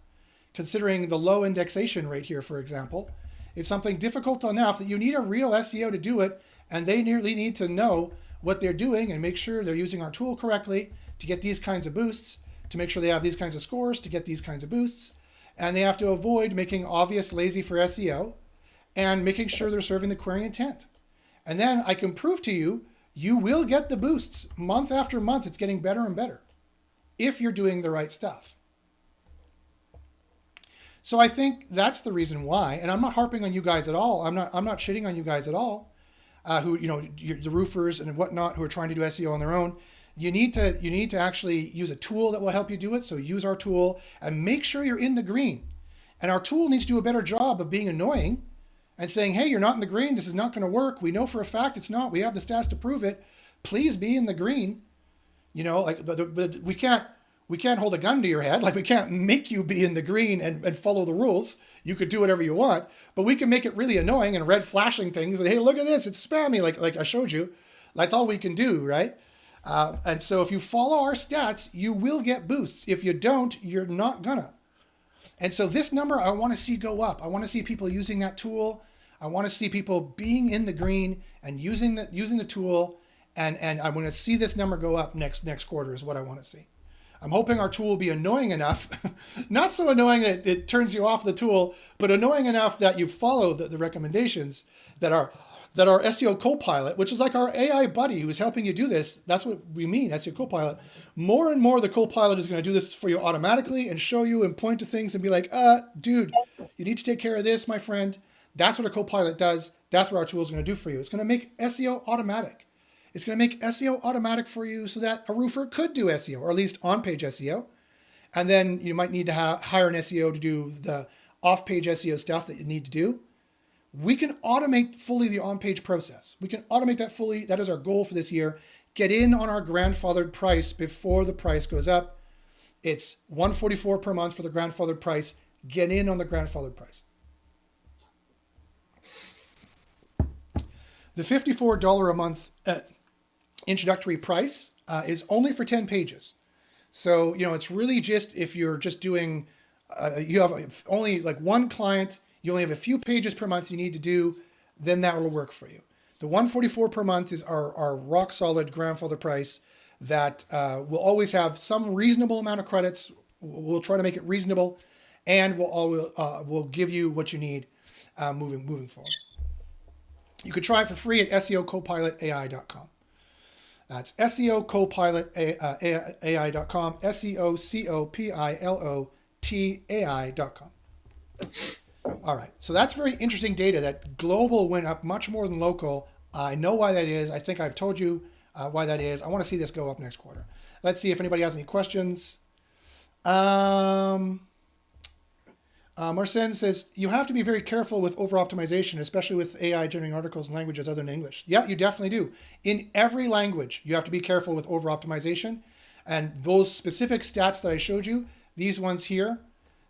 considering the low indexation rate here, for example. It's something difficult enough that you need a real SEO to do it, and they nearly need to know what they're doing and make sure they're using our tool correctly to get these kinds of boosts, to make sure they have these kinds of scores to get these kinds of boosts. And they have to avoid making obvious lazy for SEO and making sure they're serving the query intent. And then I can prove to you, you will get the boosts month after month. It's getting better and better if you're doing the right stuff. So I think that's the reason why. And I'm not harping on you guys at all. I'm not shitting on you guys at all. The roofers and whatnot who are trying to do SEO on their own. You need to actually use a tool that will help you do it. So use our tool and make sure you're in the green. And our tool needs to do a better job of being annoying and saying, hey, you're not in the green. This is not going to work. We know for a fact it's not. We have the stats to prove it. Please be in the green. But we can't hold a gun to your head. Like, we can't make you be in the green and follow the rules. You could do whatever you want, but we can make it really annoying and red flashing things. And hey, look at this. It's spammy. Like I showed you. That's all we can do, right? And so if you follow our stats, you will get boosts. If you don't, you're not gonna. And so this number, I want to see go up. I want to see people using that tool. I want to see people being in the green and using the tool. And I want to see this number go up next quarter is what I want to see. I'm hoping our tool will be annoying enough, not so annoying that it turns you off the tool, but annoying enough that you follow the recommendations that our SEO Copilot, which is like our AI buddy who's helping you do this. That's what we mean, SEO Copilot. More and more, the Copilot is going to do this for you automatically and show you and point to things and be like, dude, you need to take care of this, my friend. That's what a Copilot does. That's what our tool is going to do for you. It's going to make SEO automatic. It's going to make SEO automatic for you so that a roofer could do SEO, or at least on-page SEO. And then you might need to hire an SEO to do the off-page SEO stuff that you need to do. We can automate fully the on-page process. We can automate that fully. That is our goal for this year. Get in on our grandfathered price before the price goes up. It's $144 per month for the grandfathered price. Get in on the grandfathered price. The $54 a month introductory price is only for 10 pages. So, it's really just if you're just doing, you have only like one client, you only have a few pages per month you need to do, then that will work for you. The $144 per month is our rock solid grandfather price that will always have some reasonable amount of credits. We'll try to make it reasonable, and we'll give you what you need moving forward. You could try it for free at SEOcopilotai.com. That's SEOcopilotai.com, SEOcopilotai.com. All right, so that's very interesting data that global went up much more than local. I know why that is. I think I've told you why that is. I want to see this go up next quarter. Let's see if anybody has any questions. Marcin says, you have to be very careful with over-optimization, especially with AI generating articles in languages other than English. Yeah, you definitely do. In every language, you have to be careful with over-optimization. And those specific stats that I showed you, these ones here,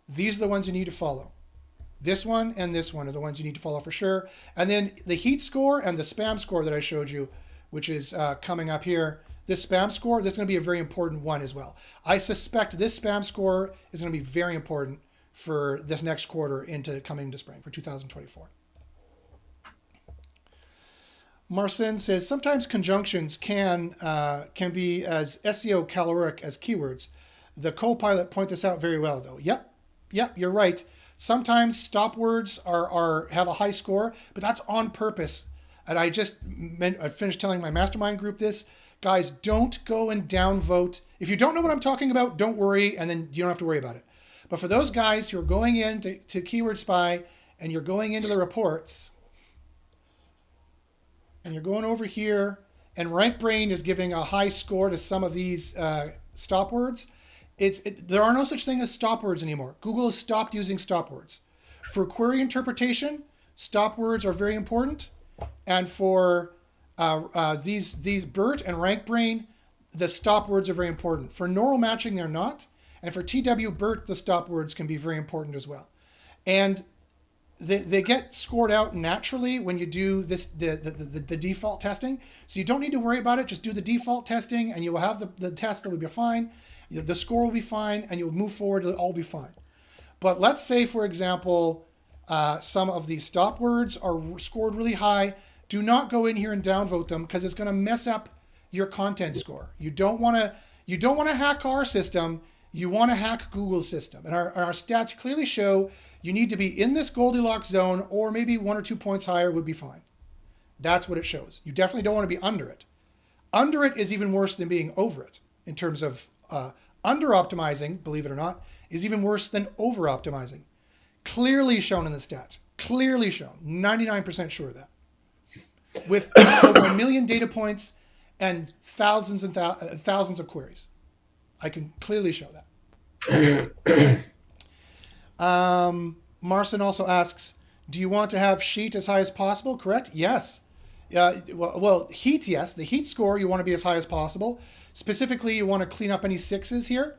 these are the ones you need to follow. This one and this one are the ones you need to follow for sure. And then the heat score and the spam score that I showed you, which is coming up here, this spam score, this is going to be a very important one as well. I suspect this spam score is going to be very important for this next quarter coming into spring for 2024. Marcin says, sometimes conjunctions can be as SEO caloric as keywords. The Copilot point this out very well though. Yep. Yep, you're right. Sometimes stop words are have a high score, but that's on purpose. And I finished telling my mastermind group this. Guys, don't go and downvote. If you don't know what I'm talking about, don't worry, and then you don't have to worry about it. But for those guys who are going to Keyword Spy and you're going into the reports and you're going over here, and RankBrain is giving a high score to some of these stop words. There are no such thing as stop words anymore. Google has stopped using stop words. For query interpretation, stop words are very important. And for these BERT and RankBrain, the stop words are very important. For neural matching, they're not. And for TW BERT, the stop words can be very important as well. And they get scored out naturally when you do the default testing. So you don't need to worry about it. Just do the default testing and you will have the test that will be fine. The score will be fine and you'll move forward. It'll all be fine. But let's say, for example, some of these stop words are scored really high. Do not go in here and downvote them because it's going to mess up your content score. You don't want to hack our system. You want to hack Google's system. And our stats clearly show you need to be in this Goldilocks zone, or maybe 1 or 2 points higher would be fine. That's what it shows. You definitely don't want to be under it. Under it is even worse than being over it in terms of under optimizing, believe it or not, is even worse than over optimizing. Clearly shown in the stats. Clearly shown. 99% sure of that. With over 1 million data points and thousands and thousands of queries. I can clearly show that. Marcin also asks, do you want to have sheet as high as possible? Correct? Yes. Well, heat, yes. The heat score, you want to be as high as possible. Specifically, you want to clean up any 6s here.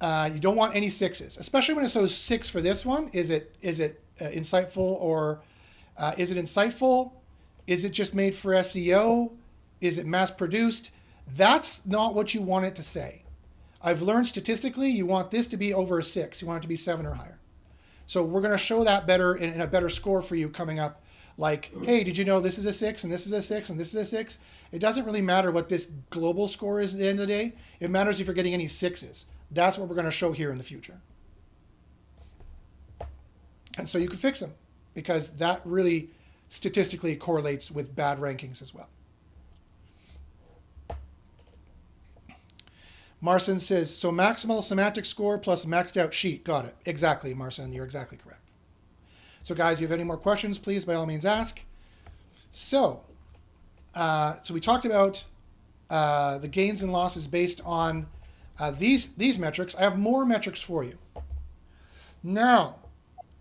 You don't want any 6s, especially when it shows 6 for this one. Is it insightful, or is it insightful? Is it just made for SEO? Is it mass produced? That's not what you want it to say. I've learned statistically you want this to be over a 6. You want it to be 7 or higher. So we're going to show that better in a better score for you coming up. Like, hey, did you know this is a 6 and this is a 6 and this is a 6? It doesn't really matter what this global score is at the end of the day. It matters if you're getting any 6s. That's what we're going to show here in the future. And so you can fix them because that really statistically correlates with bad rankings as well. Marcin says, so maximal semantic score plus maxed out sheet. Got it. Exactly, Marcin. You're exactly correct. So guys, if you have any more questions, please, by all means, ask. So we talked about the gains and losses based on these metrics. I have more metrics for you. Now,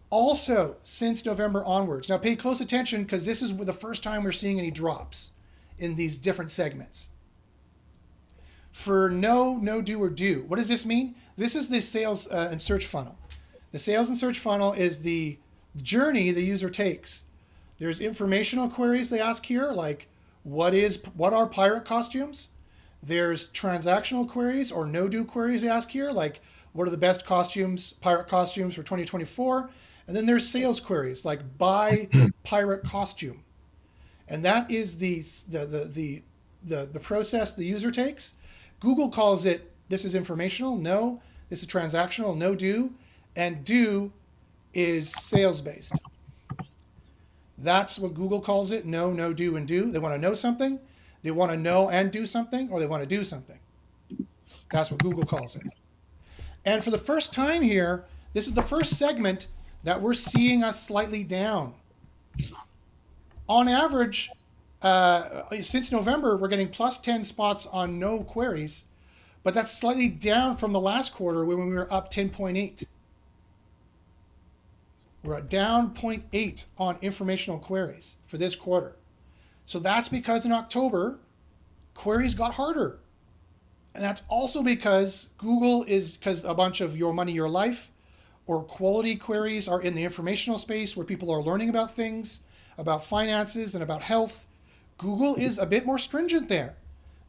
also, since November onwards, now pay close attention because this is the first time we're seeing any drops in these different segments. For no, do, or do. What does this mean? This is the sales and search funnel. The sales and search funnel is the journey the user takes. There's informational queries they ask here, like what are pirate costumes? There's transactional queries or no-do queries they ask here, like what are the best pirate costumes for 2024? And then there's sales queries, like buy pirate costume. And that is the process the user takes. Google calls it, this is informational, no. This is transactional, no do. And do is sales-based. That's what Google calls it, no, do, and do. They want to know something, they want to know and do something, or they want to do something. That's what Google calls it. And for the first time here, this is the first segment that we're seeing us slightly down. On average, since November, we're getting plus 10 spots on no queries, but that's slightly down from the last quarter when we were up 10.8. We're at down 0.8 on informational queries for this quarter. So that's because in October, queries got harder. And that's also because because a bunch of Your Money, Your Life or quality queries are in the informational space where people are learning about things, about finances and about health. Google is a bit more stringent there,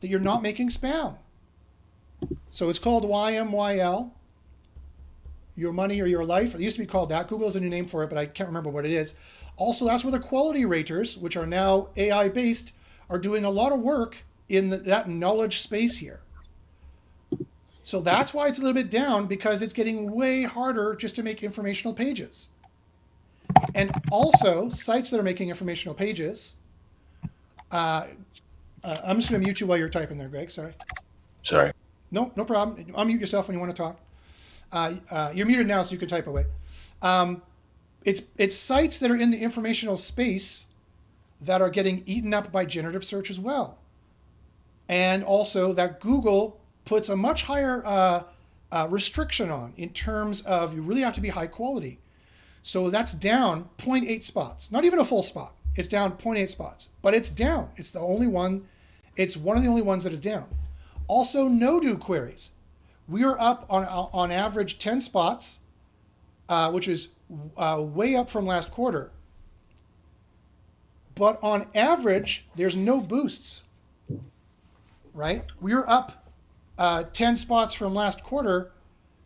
that you're not making spam. So it's called YMYL, Your Money or Your Life. It used to be called that. Google has a new name for it, but I can't remember what it is. Also, that's where the quality raters, which are now AI-based, are doing a lot of work in that knowledge space here. So that's why it's a little bit down, because it's getting way harder just to make informational pages. And also, sites that are making informational pages, I'm just going to mute you while you're typing there, Greg. Sorry. Sorry. No, no problem. Unmute yourself when you want to talk. You're muted now, so you can type away. It's sites that are in the informational space that are getting eaten up by generative search as well. And also that Google puts a much higher restriction on in terms of you really have to be high quality. So that's down 0.8 spots, not even a full spot. It's down 0.8 spots, but it's down. It's the only one. It's one of the only ones that is down. Also, no-do queries. We are up on average 10 spots, which is way up from last quarter. But on average, there's no boosts, right? We're up 10 spots from last quarter,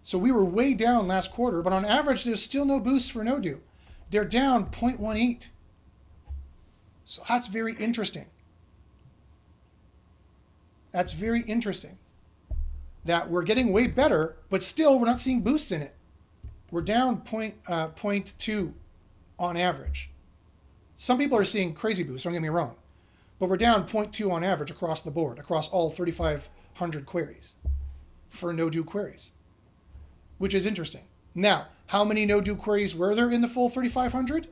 so we were way down last quarter, but on average, there's still no boosts for no-do. They're down 0.18. So that's very interesting. That's very interesting. That we're getting way better, but still we're not seeing boosts in it. We're down 0.2 on average. Some people are seeing crazy boosts, don't get me wrong, but we're down 0.2 on average across the board, across all 3,500 queries for no-do queries, which is interesting. Now, how many no-do queries were there in the full 3,500?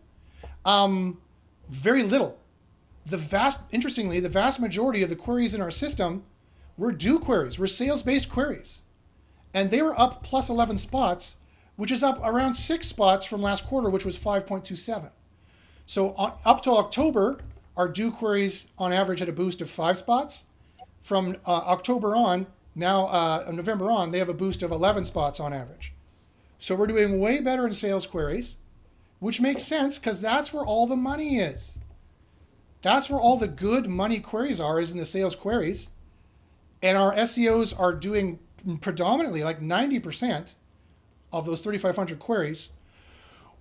Very little. Interestingly, the vast majority of the queries in our system were do queries, were sales-based queries. And they were up plus 11 spots, which is up around 6 spots from last quarter, which was 5.27. So up to October, our do queries on average had a boost of 5 spots. From October on, now November on, they have a boost of 11 spots on average. So we're doing way better in sales queries, which makes sense because that's where all the money is. That's where all the good money queries are, is in the sales queries. And our SEOs are doing predominantly, like 90% of those 3,500 queries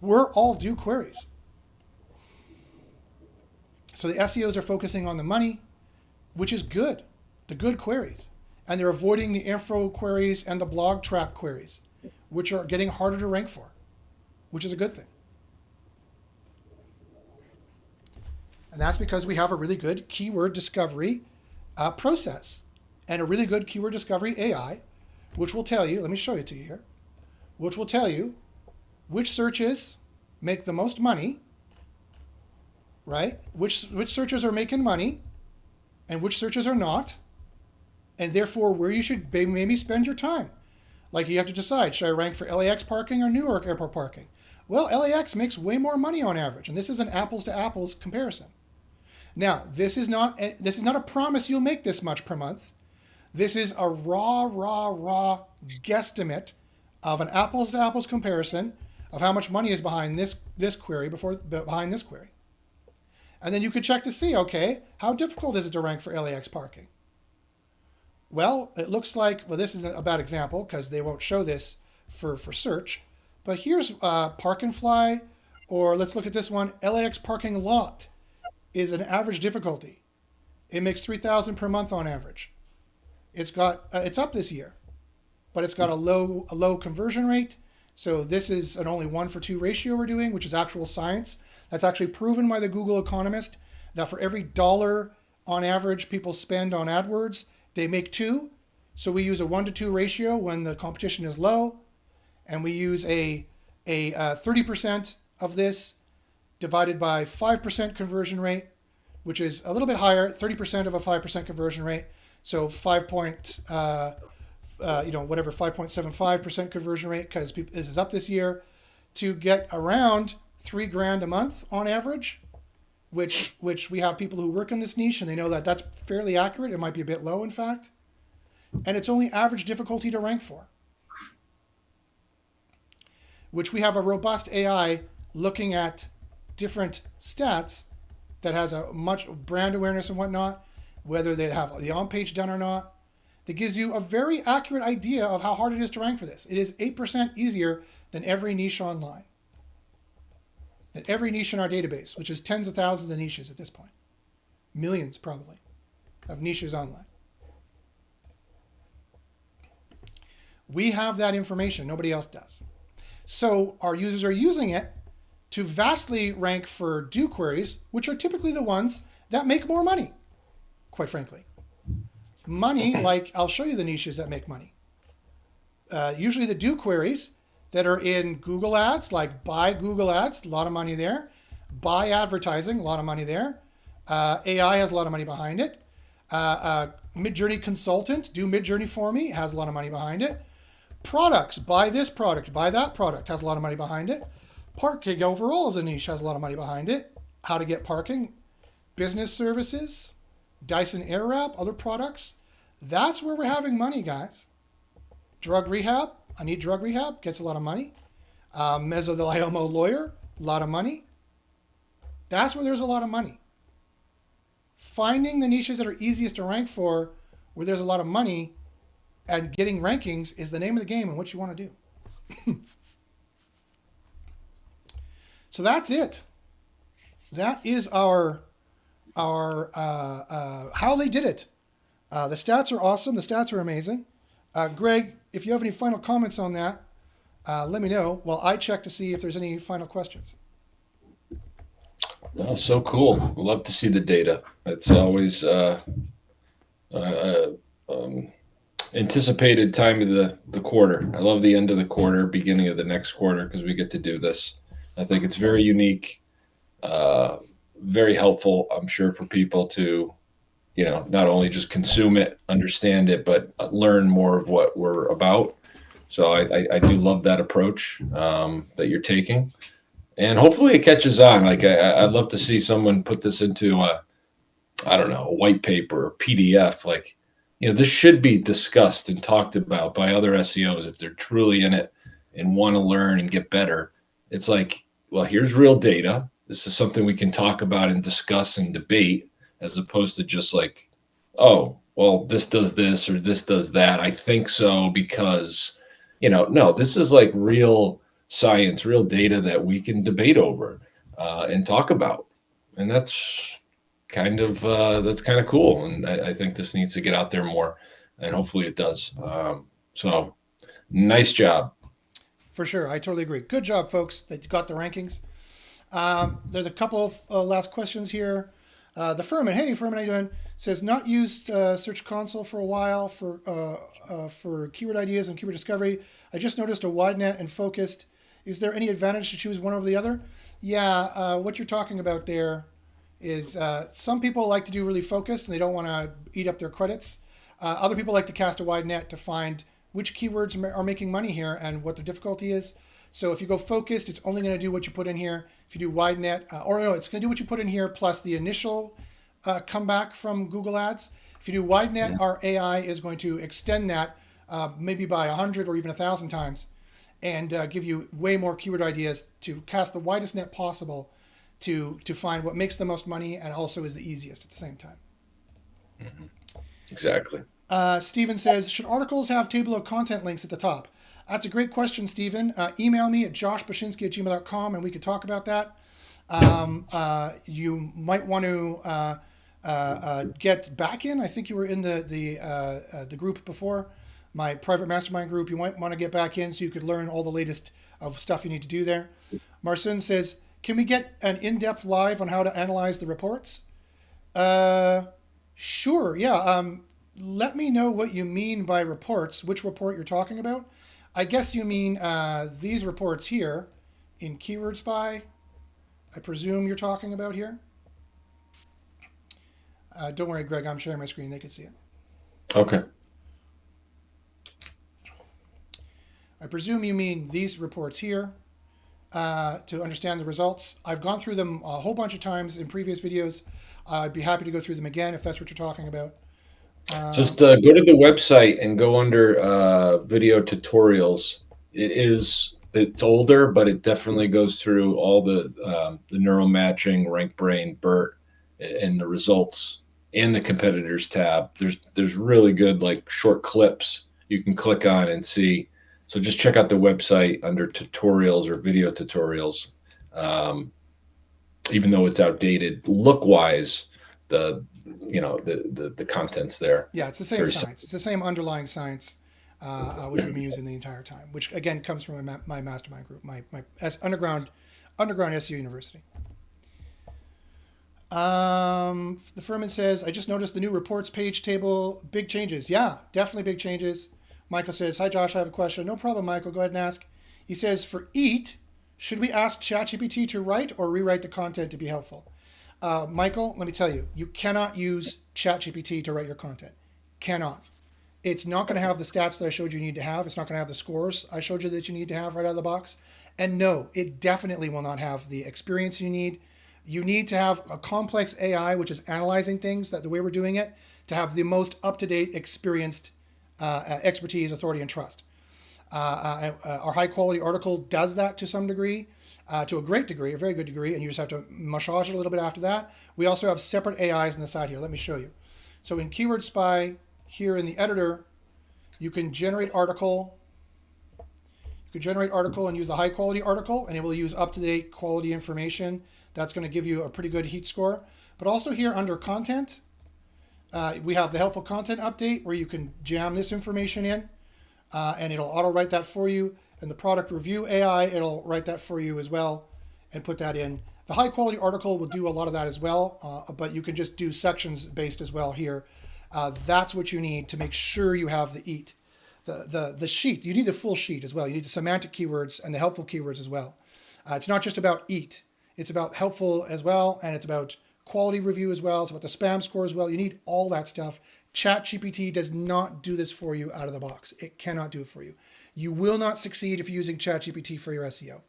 were all do queries. So the SEOs are focusing on the money, which is good, the good queries. And they're avoiding the info queries and the blog trap queries, which are getting harder to rank for, which is a good thing. And that's because we have a really good keyword discovery process and a really good keyword discovery AI, which will tell you, let me show it to you here, which will tell you which searches make the most money, right? Which searches are making money and which searches are not, and therefore where you should maybe spend your time. Like you have to decide, should I rank for LAX parking or Newark airport parking? Well, LAX makes way more money on average, and this is an apples to apples comparison. Now, this is not a promise you'll make this much per month. This is a raw guesstimate of an apples to apples comparison of how much money is behind this query behind this query. And then you could check to see, okay, how difficult is it to rank for LAX parking? Well, it looks like, well, this is a bad example because they won't show this for search. But here's Park and Fly, or let's look at this one, LAX parking lot is an average difficulty. It makes 3,000 per month on average. It's up this year, but it's got a low conversion rate. So this is an only 1-for-2 ratio we're doing, which is actual science. That's actually proven by the Google Economist that for every $1 on average people spend on AdWords, they make 2. So we use a 1-to-2 ratio when the competition is low, and we use a 30% of this divided by 5% conversion rate, which is a little bit higher, 30% of a 5% conversion rate. So 5.75% conversion rate because this is up this year to get around $3,000 a month on average, which we have people who work in this niche and they know that that's fairly accurate. It might be a bit low, in fact, and it's only average difficulty to rank for, which we have a robust AI looking at different stats that has a much brand awareness and whatnot, whether they have the on-page done or not, that gives you a very accurate idea of how hard it is to rank for this. It is 8% easier than every niche online, than every niche in our database, which is tens of thousands of niches at this point. Millions, probably, of niches online. We have that information. Nobody else does. So our users are using it to vastly rank for do queries, which are typically the ones that make more money, quite frankly. Money, like I'll show you the niches that make money. Usually the do queries that are in Google Ads, like buy Google Ads, a lot of money there. Buy advertising, a lot of money there. AI has a lot of money behind it. Midjourney consultant, do Midjourney for me, has a lot of money behind it. Products, buy this product, buy that product, has a lot of money behind it. Parking overall as a niche has a lot of money behind it. How to get parking, business services, Dyson Airwrap, other products. That's where we're having money, guys. Drug rehab, I need drug rehab, gets a lot of money. Mesothelioma lawyer, a lot of money. That's where there's a lot of money. Finding the niches that are easiest to rank for, where there's a lot of money, and getting rankings is the name of the game and what you want to do. So that's it. That is our how they did it. The stats are awesome. The stats are amazing. Greg, if you have any final comments on that, let me know while I check to see if there's any final questions. Oh, so cool. Love to see the data. It's always anticipated time of the quarter. I love the end of the quarter, beginning of the next quarter, because we get to do this. I think it's very unique, very helpful, I'm sure, for people to, not only just consume it, understand it, but learn more of what we're about. So I do love that approach that you're taking. And hopefully it catches on. Like I'd love to see someone put this into a white paper or PDF. Like, this should be discussed and talked about by other SEOs if they're truly in it and want to learn and get better. It's like, well, here's real data. This is something we can talk about and discuss and debate, as opposed to just like, oh, well, this does this or this does that. I think so because, no, this is like real science, real data that we can debate over and talk about. And that's kind of cool. And I think this needs to get out there more, and hopefully it does. So nice job. For sure. I totally agree. Good job, folks, that you got the rankings. There's a couple of last questions here. The Furman, hey, Furman, how you doing? Says, not used Search Console for a while for keyword ideas and keyword discovery. I just noticed a wide net and focused. Is there any advantage to choose one over the other? Yeah, what you're talking about there is some people like to do really focused and they don't want to eat up their credits. Other people like to cast a wide net to find which keywords are making money here and what the difficulty is. So if you go focused, it's only going to do what you put in here. If you do wide net, it's going to do what you put in here plus the initial comeback from Google Ads. If you do wide net, our AI is going to extend that maybe by 100 or even 1,000 times and give you way more keyword ideas to cast the widest net possible to find what makes the most money and also is the easiest at the same time. Mm-hmm. Exactly. Steven says, should articles have table of content links at the top? That's a great question, Steven. Email me at joshbashinsky@gmail.com and we could talk about that. You might want to get back in. I think you were in the group before, my private mastermind group. You might want to get back in so you could learn all the latest of stuff you need to do there. Marcin says, can we get an in-depth live on how to analyze the reports? Sure, yeah. Let me know what you mean by reports, which report you're talking about. I guess you mean these reports here in Keyword Spy, I presume you're talking about here. Don't worry, Greg, I'm sharing my screen. They can see it. Okay. I presume you mean these reports here to understand the results. I've gone through them a whole bunch of times in previous videos. I'd be happy to go through them again if that's what you're talking about. Just go to the website and go under video tutorials. It's older, but it definitely goes through all the neural matching, RankBrain, BERT, and the results and the competitors tab. There's really good like short clips you can click on and see. So just check out the website under tutorials or video tutorials. Even though it's outdated, look wise, the content's there. Yeah, it's the same science. It's the same underlying science. which we've been using the entire time, which again comes from my mastermind group, my underground SEO University. The Furman says, I just noticed the new reports page table, big changes. Yeah, definitely big changes. Michael says, hi Josh, I have a question. No problem, Michael, go ahead and ask. He says, for EAT, should we ask ChatGPT to write or rewrite the content to be helpful? Michael, let me tell you, you cannot use ChatGPT to write your content. Cannot. It's not going to have the stats that I showed you need to have. It's not going to have the scores I showed you that you need to have right out of the box. And no, it definitely will not have the experience you need. You need to have a complex AI, which is analyzing things that the way we're doing it, to have the most up-to-date, experienced expertise, authority, and trust. Our high-quality article does that to some degree, to a great degree, a very good degree, and you just have to massage it a little bit after that. We also have separate AIs on the side here. Let me show you. So in Keyword Spy, here in the editor, you can generate article. You can generate article and use the high-quality article, and it will use up-to-date quality information. That's going to give you a pretty good heat score. But also here under content, we have the helpful content update where you can jam this information in and it'll auto write that for you. And the product review AI, it'll write that for you as well and put that in. The high quality article will do a lot of that as well, but you can just do sections based as well here. That's what you need to make sure you have the EAT. The sheet, you need the full sheet as well. You need the semantic keywords and the helpful keywords as well. It's not just about EAT. It's about helpful as well, and it's about quality review as well. It's about the spam score as well. You need all that stuff. ChatGPT does not do this for you out of the box. It cannot do it for you. You will not succeed if you're using ChatGPT for your SEO.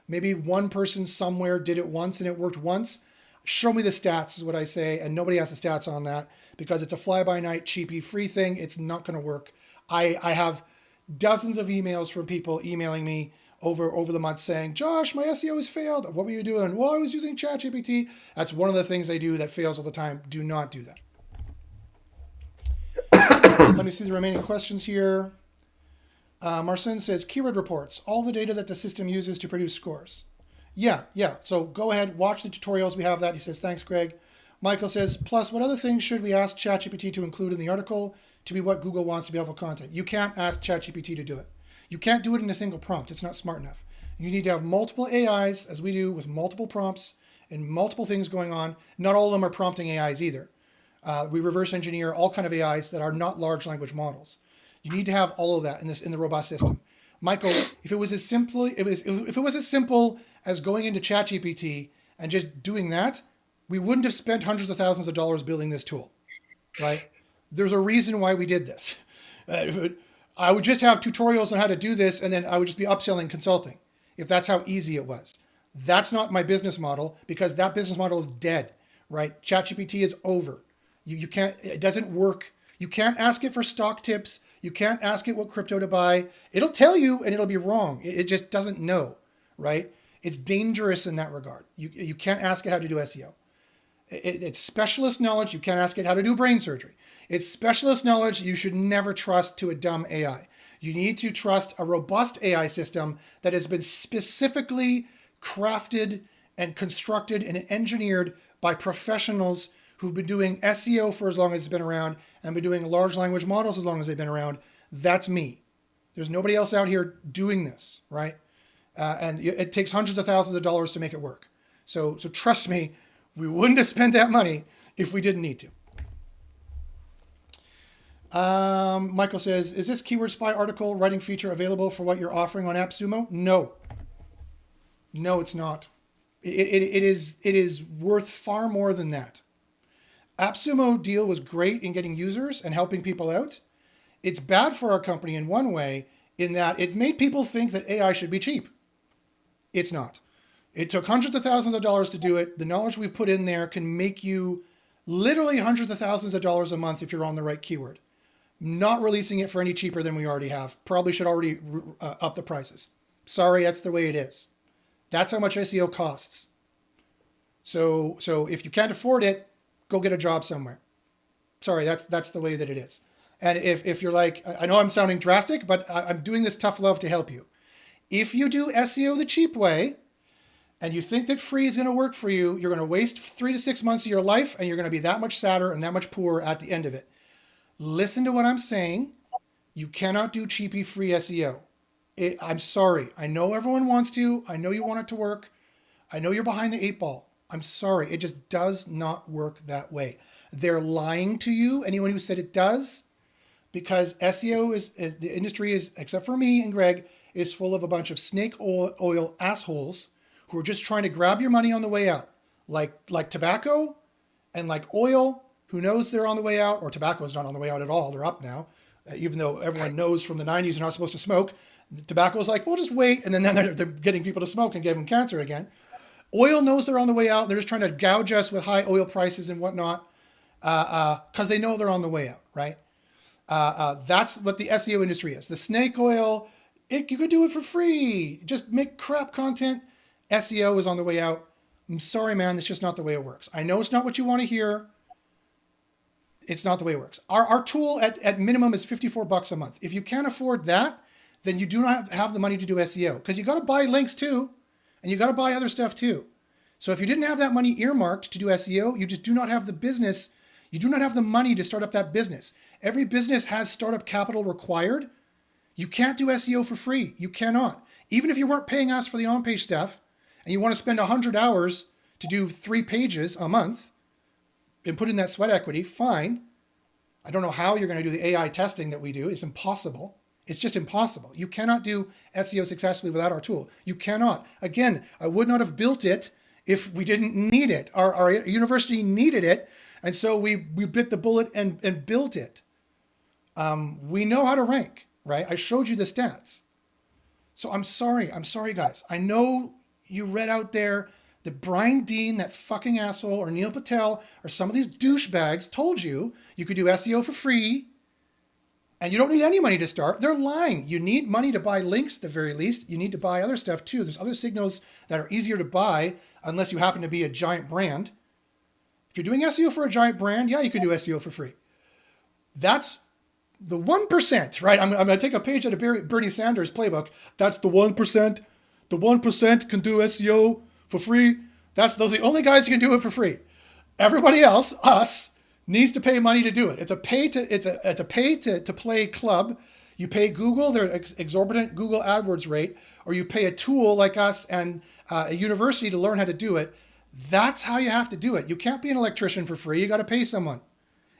Maybe one person somewhere did it once and it worked once. Show me the stats is what I say, and nobody has the stats on that because it's a fly-by-night, cheapy, free thing. It's not going to work. I have dozens of emails from people emailing me over the months saying, Josh, my SEO has failed. What were you doing? Well, I was using ChatGPT. That's one of the things they do that fails all the time. Do not do that. Let me see the remaining questions here. Marcin says, keyword reports, all the data that the system uses to produce scores. Yeah. So go ahead, watch the tutorials. We have that. He says, thanks, Greg. Michael says, plus, what other things should we ask ChatGPT to include in the article to be what Google wants to be helpful content? You can't ask ChatGPT to do it. You can't do it in a single prompt. It's not smart enough. You need to have multiple AIs, as we do, with multiple prompts and multiple things going on. Not all of them are prompting AIs either. We reverse engineer all kind of AIs that are not large language models. You need to have all of that in the robust system. Michael, if it was as simple as going into ChatGPT and just doing that, we wouldn't have spent hundreds of thousands of dollars building this tool, right? There's a reason why we did this. I would just have tutorials on how to do this, and then I would just be upselling consulting if that's how easy it was. That's not my business model because that business model is dead, right? ChatGPT is over. You can't, it doesn't work. You can't ask it for stock tips. You can't ask it what crypto to buy. It'll tell you and it'll be wrong. It just doesn't know, right? It's dangerous in that regard. You can't ask it how to do SEO. It's specialist knowledge. You can't ask it how to do brain surgery. It's specialist knowledge you should never trust to a dumb AI. You need to trust a robust AI system that has been specifically crafted and constructed and engineered by professionals who've been doing SEO for as long as it's been around and been doing large language models as long as they've been around. That's me. There's nobody else out here doing this, right? And it takes hundreds of thousands of dollars to make it work. So trust me, we wouldn't have spent that money if we didn't need to. Michael says, is this Keyword Spy article writing feature available for what you're offering on AppSumo? No, it's not. It is worth far more than that. AppSumo deal was great in getting users and helping people out. It's bad for our company in one way, in that it made people think that AI should be cheap. It's not. It took hundreds of thousands of dollars to do it. The knowledge we've put in there can make you literally hundreds of thousands of dollars a month if you're on the right keyword. Not releasing it for any cheaper than we already have. Probably should already up the prices. Sorry, that's the way it is. That's how much SEO costs. So if you can't afford it, go get a job somewhere. Sorry, that's the way that it is. And if you're like, I know I'm sounding drastic, but I'm doing this tough love to help you. If you do SEO the cheap way, and you think that free is going to work for you, you're going to waste 3 to 6 months of your life, and you're going to be that much sadder and that much poorer at the end of it. Listen to what I'm saying. You cannot do cheapy free SEO. I'm sorry. I know everyone wants to. I know you want it to work. I know you're behind the eight ball. I'm sorry. It just does not work that way. They're lying to you, anyone who said it does, because SEO is the industry is, except for me and Greg, is full of a bunch of snake oil assholes who are just trying to grab your money on the way out, like tobacco and like oil. Who knows they're on the way out? Or tobacco is not on the way out at all. They're up now, even though everyone knows from the 90s you're not supposed to smoke. Tobacco is like, we'll just wait, and then they're getting people to smoke and give them cancer again. Oil knows they're on the way out. They're just trying to gouge us with high oil prices and whatnot because they know they're on the way out, right? That's what the SEO industry is. The snake oil, you could do it for free. Just make crap content. SEO is on the way out. I'm sorry, man. That's just not the way it works. I know it's not what you want to hear. It's not the way it works. Our tool at minimum is $54 a month. If you can't afford that, then you do not have the money to do SEO because you got to buy links too, and you got to buy other stuff too. So if you didn't have that money earmarked to do SEO, you just do not have the business. You do not have the money to start up that business. Every business has startup capital required. You can't do SEO for free. You cannot. Even if you weren't paying us for the on-page stuff and you want to spend 100 hours to do 3 pages a month and put in that sweat equity, fine. I don't know how you're going to do the AI testing that we do. It's impossible. It's just impossible. You cannot do SEO successfully without our tool. You cannot. Again, I would not have built it if we didn't need it. Our university needed it, and so we bit the bullet and built it. We know how to rank, right? I showed you the stats. So I'm sorry, guys. I know you read out there that Brian Dean, that fucking asshole, or Neil Patel, or some of these douchebags told you could do SEO for free, and you don't need any money to start. They're lying. You need money to buy links at the very least. You need to buy other stuff too. There's other signals that are easier to buy unless you happen to be a giant brand. If you're doing SEO for a giant brand, yeah, you can do SEO for free. That's the 1%, right? I'm going to take a page out of Bernie Sanders' playbook. That's the 1%. The 1% can do SEO for free. Those are the only guys who can do it for free. Everybody else, us, needs to pay money to do it. It's a pay to play club. You pay Google their exorbitant Google AdWords rate, or you pay a tool like us and a university to learn how to do it. That's how you have to do it. You can't be an electrician for free. You got to pay someone,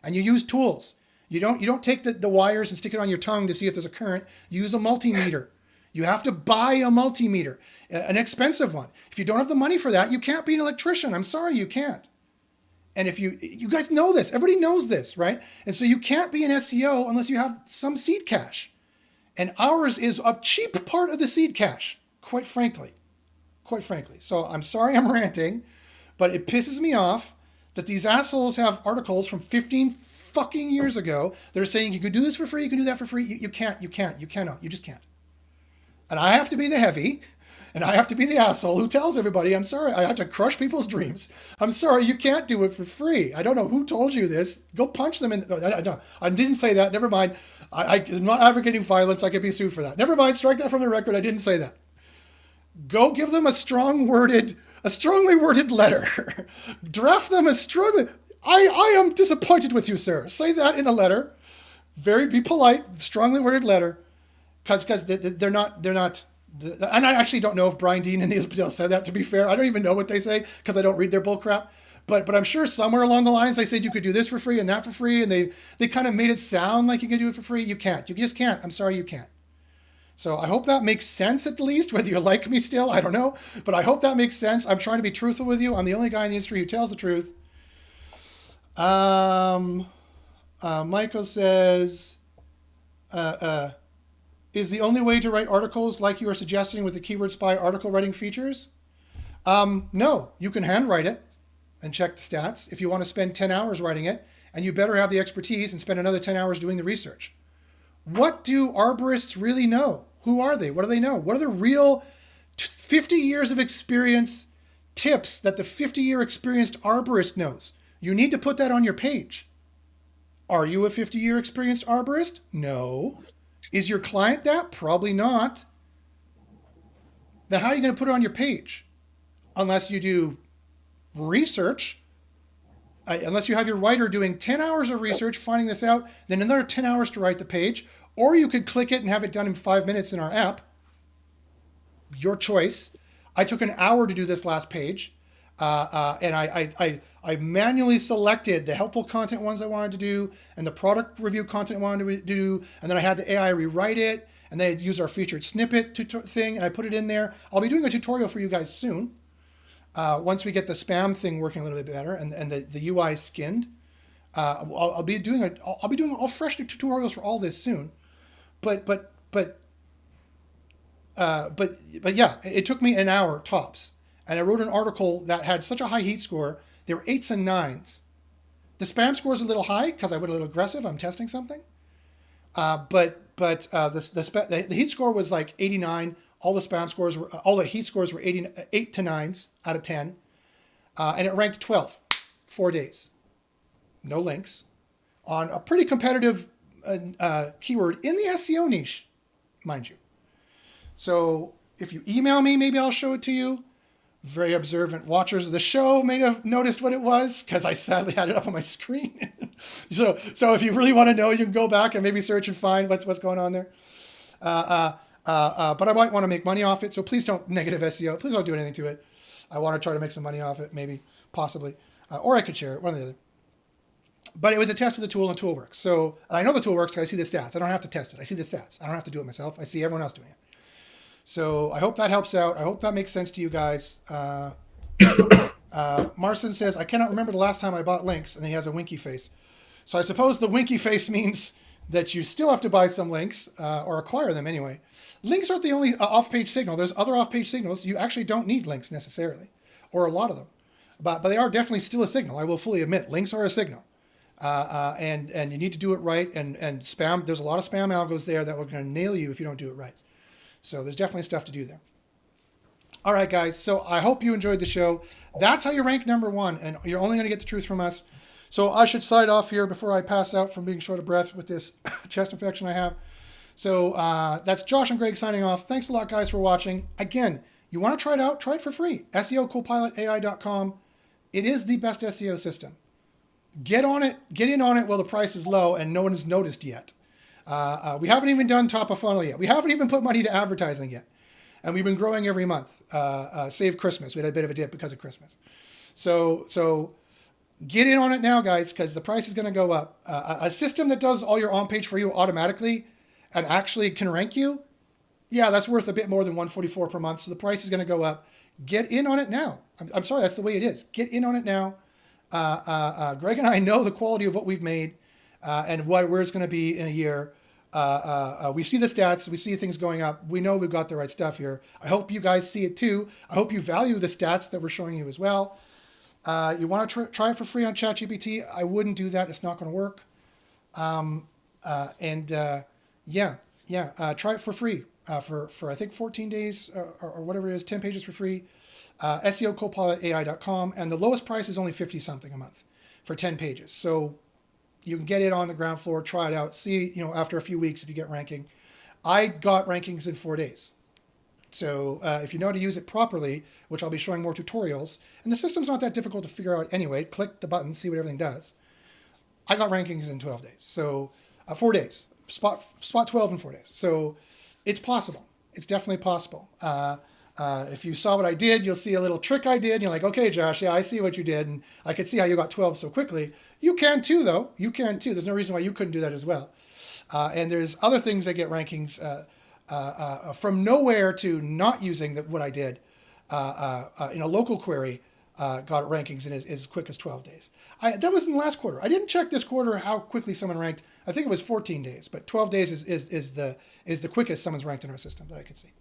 and you use tools. You don't take the wires and stick it on your tongue to see if there's a current. You use a multimeter. You have to buy a multimeter, an expensive one. If you don't have the money for that, you can't be an electrician. I'm sorry, you can't. And if you guys know this, everybody knows this, right? And so you can't be an SEO unless you have some seed cash. And ours is a cheap part of the seed cash, quite frankly. So I'm sorry I'm ranting, but it pisses me off that these assholes have articles from 15 fucking years ago that are saying you can do this for free, you can do that for free. You cannot, you just can't. And I have to be the heavy, and I have to be the asshole who tells everybody, I'm sorry, I have to crush people's dreams. I'm sorry, you can't do it for free. I don't know who told you this. Go punch them in. I didn't say that. Never mind. I'm not advocating violence. I could be sued for that. Never mind. Strike that from the record. I didn't say that. Go give them a strongly worded letter. Draft them as strongly. I am disappointed with you, sir. Say that in a letter. Be polite, strongly worded letter. Because they're not, and I actually don't know if Brian Dean and Neil Patel said that, to be fair. I don't even know what they say because I don't read their bullcrap. But I'm sure somewhere along the lines they said you could do this for free and that for free, and they kind of made it sound like you can do it for free. You can't. You just can't. I'm sorry, you can't. So I hope that makes sense at least, whether you like me still, I don't know. But I hope that makes sense. I'm trying to be truthful with you. I'm the only guy in the industry who tells the truth. Michael says, is the only way to write articles like you are suggesting with the Keyword Spy article writing features? No, you can handwrite it and check the stats if you want to spend 10 hours writing it, and you better have the expertise and spend another 10 hours doing the research. What do arborists really know? Who are they? What do they know? What are the real 50 years of experience tips that the 50-year experienced arborist knows? You need to put that on your page. Are you a 50-year experienced arborist? No. Is your client that? Probably not. Then how are you going to put it on your page? Unless you do research, unless you have your writer doing 10 hours of research, finding this out, then another 10 hours to write the page, or you could click it and have it done in 5 minutes in our app. Your choice. I took an hour to do this last page, and I manually selected the helpful content ones I wanted to do and the product review content I wanted to do, and then I had the AI rewrite it, and then I'd use our featured snippet thing, and I put it in there. I'll be doing a tutorial for you guys soon, once we get the spam thing working a little bit better and the UI skinned. I'll be doing all fresh new tutorials for all this soon, but yeah, it took me an hour tops, and I wrote an article that had such a high heat score. They were 8s and 9s. The spam score is a little high because I went a little aggressive. I'm testing something, but the heat score was like 89. All the heat scores were 8 to 9s out of 10, and it ranked 12, 4 days, no links, on a pretty competitive keyword in the SEO niche, mind you. So if you email me, maybe I'll show it to you. Very observant watchers of the show may have noticed what it was because I sadly had it up on my screen. so if you really want to know, you can go back and maybe search and find what's going on there. But I might want to make money off it, so please don't negative SEO. Please don't do anything to it. I want to try to make some money off it, maybe, possibly, or I could share it, one or the other. But it was a test of the tool, and the tool works. So I know the tool works because I see the stats. I don't have to test it. I see the stats. I don't have to do it myself. I see everyone else doing it. So I hope that helps out. I hope that makes sense to you guys. Marcin says, I cannot remember the last time I bought links, and he has a winky face. So I suppose the winky face means that you still have to buy some links, or acquire them anyway. Links aren't the only off-page signal. There's other off-page signals. You actually don't need links necessarily, or a lot of them. But they are definitely still a signal. I will fully admit, links are a signal. And you need to do it right. And spam, there's a lot of spam algos there that are going to nail you if you don't do it right. So there's definitely stuff to do there. All right, guys. So I hope you enjoyed the show. That's how you rank number one, and you're only going to get the truth from us. So I should slide off here before I pass out from being short of breath with this chest infection I have. So that's Josh and Greg signing off. Thanks a lot, guys, for watching. Again, you want to try it out? Try it for free. SEOcopilotai.com. It is the best SEO system. Get on it. Get in on it while the price is low and no one has noticed yet. We haven't even done top of funnel yet. We haven't even put money to advertising yet. And we've been growing every month, save Christmas. We had a bit of a dip because of Christmas. So get in on it now, guys, because the price is going to go up. A system that does all your on-page for you automatically and actually can rank you, yeah, that's worth a bit more than $144 per month. So the price is going to go up. Get in on it now. I'm sorry, that's the way it is. Get in on it now. Greg and I know the quality of what we've made and where it's going to be in a year. We see the stats. We see things going up. We know we've got the right stuff here. I hope you guys see it too. I hope you value the stats that we're showing you as well. You want to try it for free on ChatGPT? I wouldn't do that. It's not going to work. Try it for free for I think 14 days or whatever it is, 10 pages for free. SEOcopilotai.com, and the lowest price is only 50 something a month for 10 pages. So you can get it on the ground floor, try it out, see, after a few weeks if you get ranking. I got rankings in 4 days. So if you know how to use it properly, which I'll be showing more tutorials, and the system's not that difficult to figure out anyway, click the button, see what everything does. I got rankings in 12 days. So 4 days, spot 12 in 4 days. So it's possible. It's definitely possible. If you saw what I did, you'll see a little trick I did. And you're like, okay, Josh, yeah, I see what you did. And I could see how you got 12 so quickly. You can too, though. You can too. There's no reason why you couldn't do that as well. And there's other things that get rankings from nowhere to not using what I did in a local query, got rankings in as quick as 12 days. That was in the last quarter. I didn't check this quarter how quickly someone ranked. I think it was 14 days, but 12 days is the quickest someone's ranked in our system that I could see.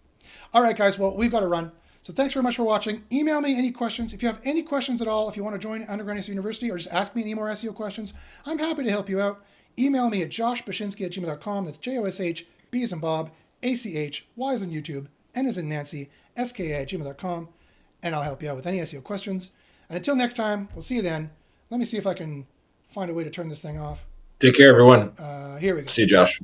All right, guys. Well, we've got to run. So thanks very much for watching. Email me any questions. If you have any questions at all, if you want to join Underground SEO University or just ask me any more SEO questions, I'm happy to help you out. Email me at joshbashinsky@gmail.com. That's JOSH, B as in Bob, ACH, Y as in YouTube, N as in Nancy, SKA@gmail.com. And I'll help you out with any SEO questions. And until next time, we'll see you then. Let me see if I can find a way to turn this thing off. Take care, everyone. Here we go. See you, Josh.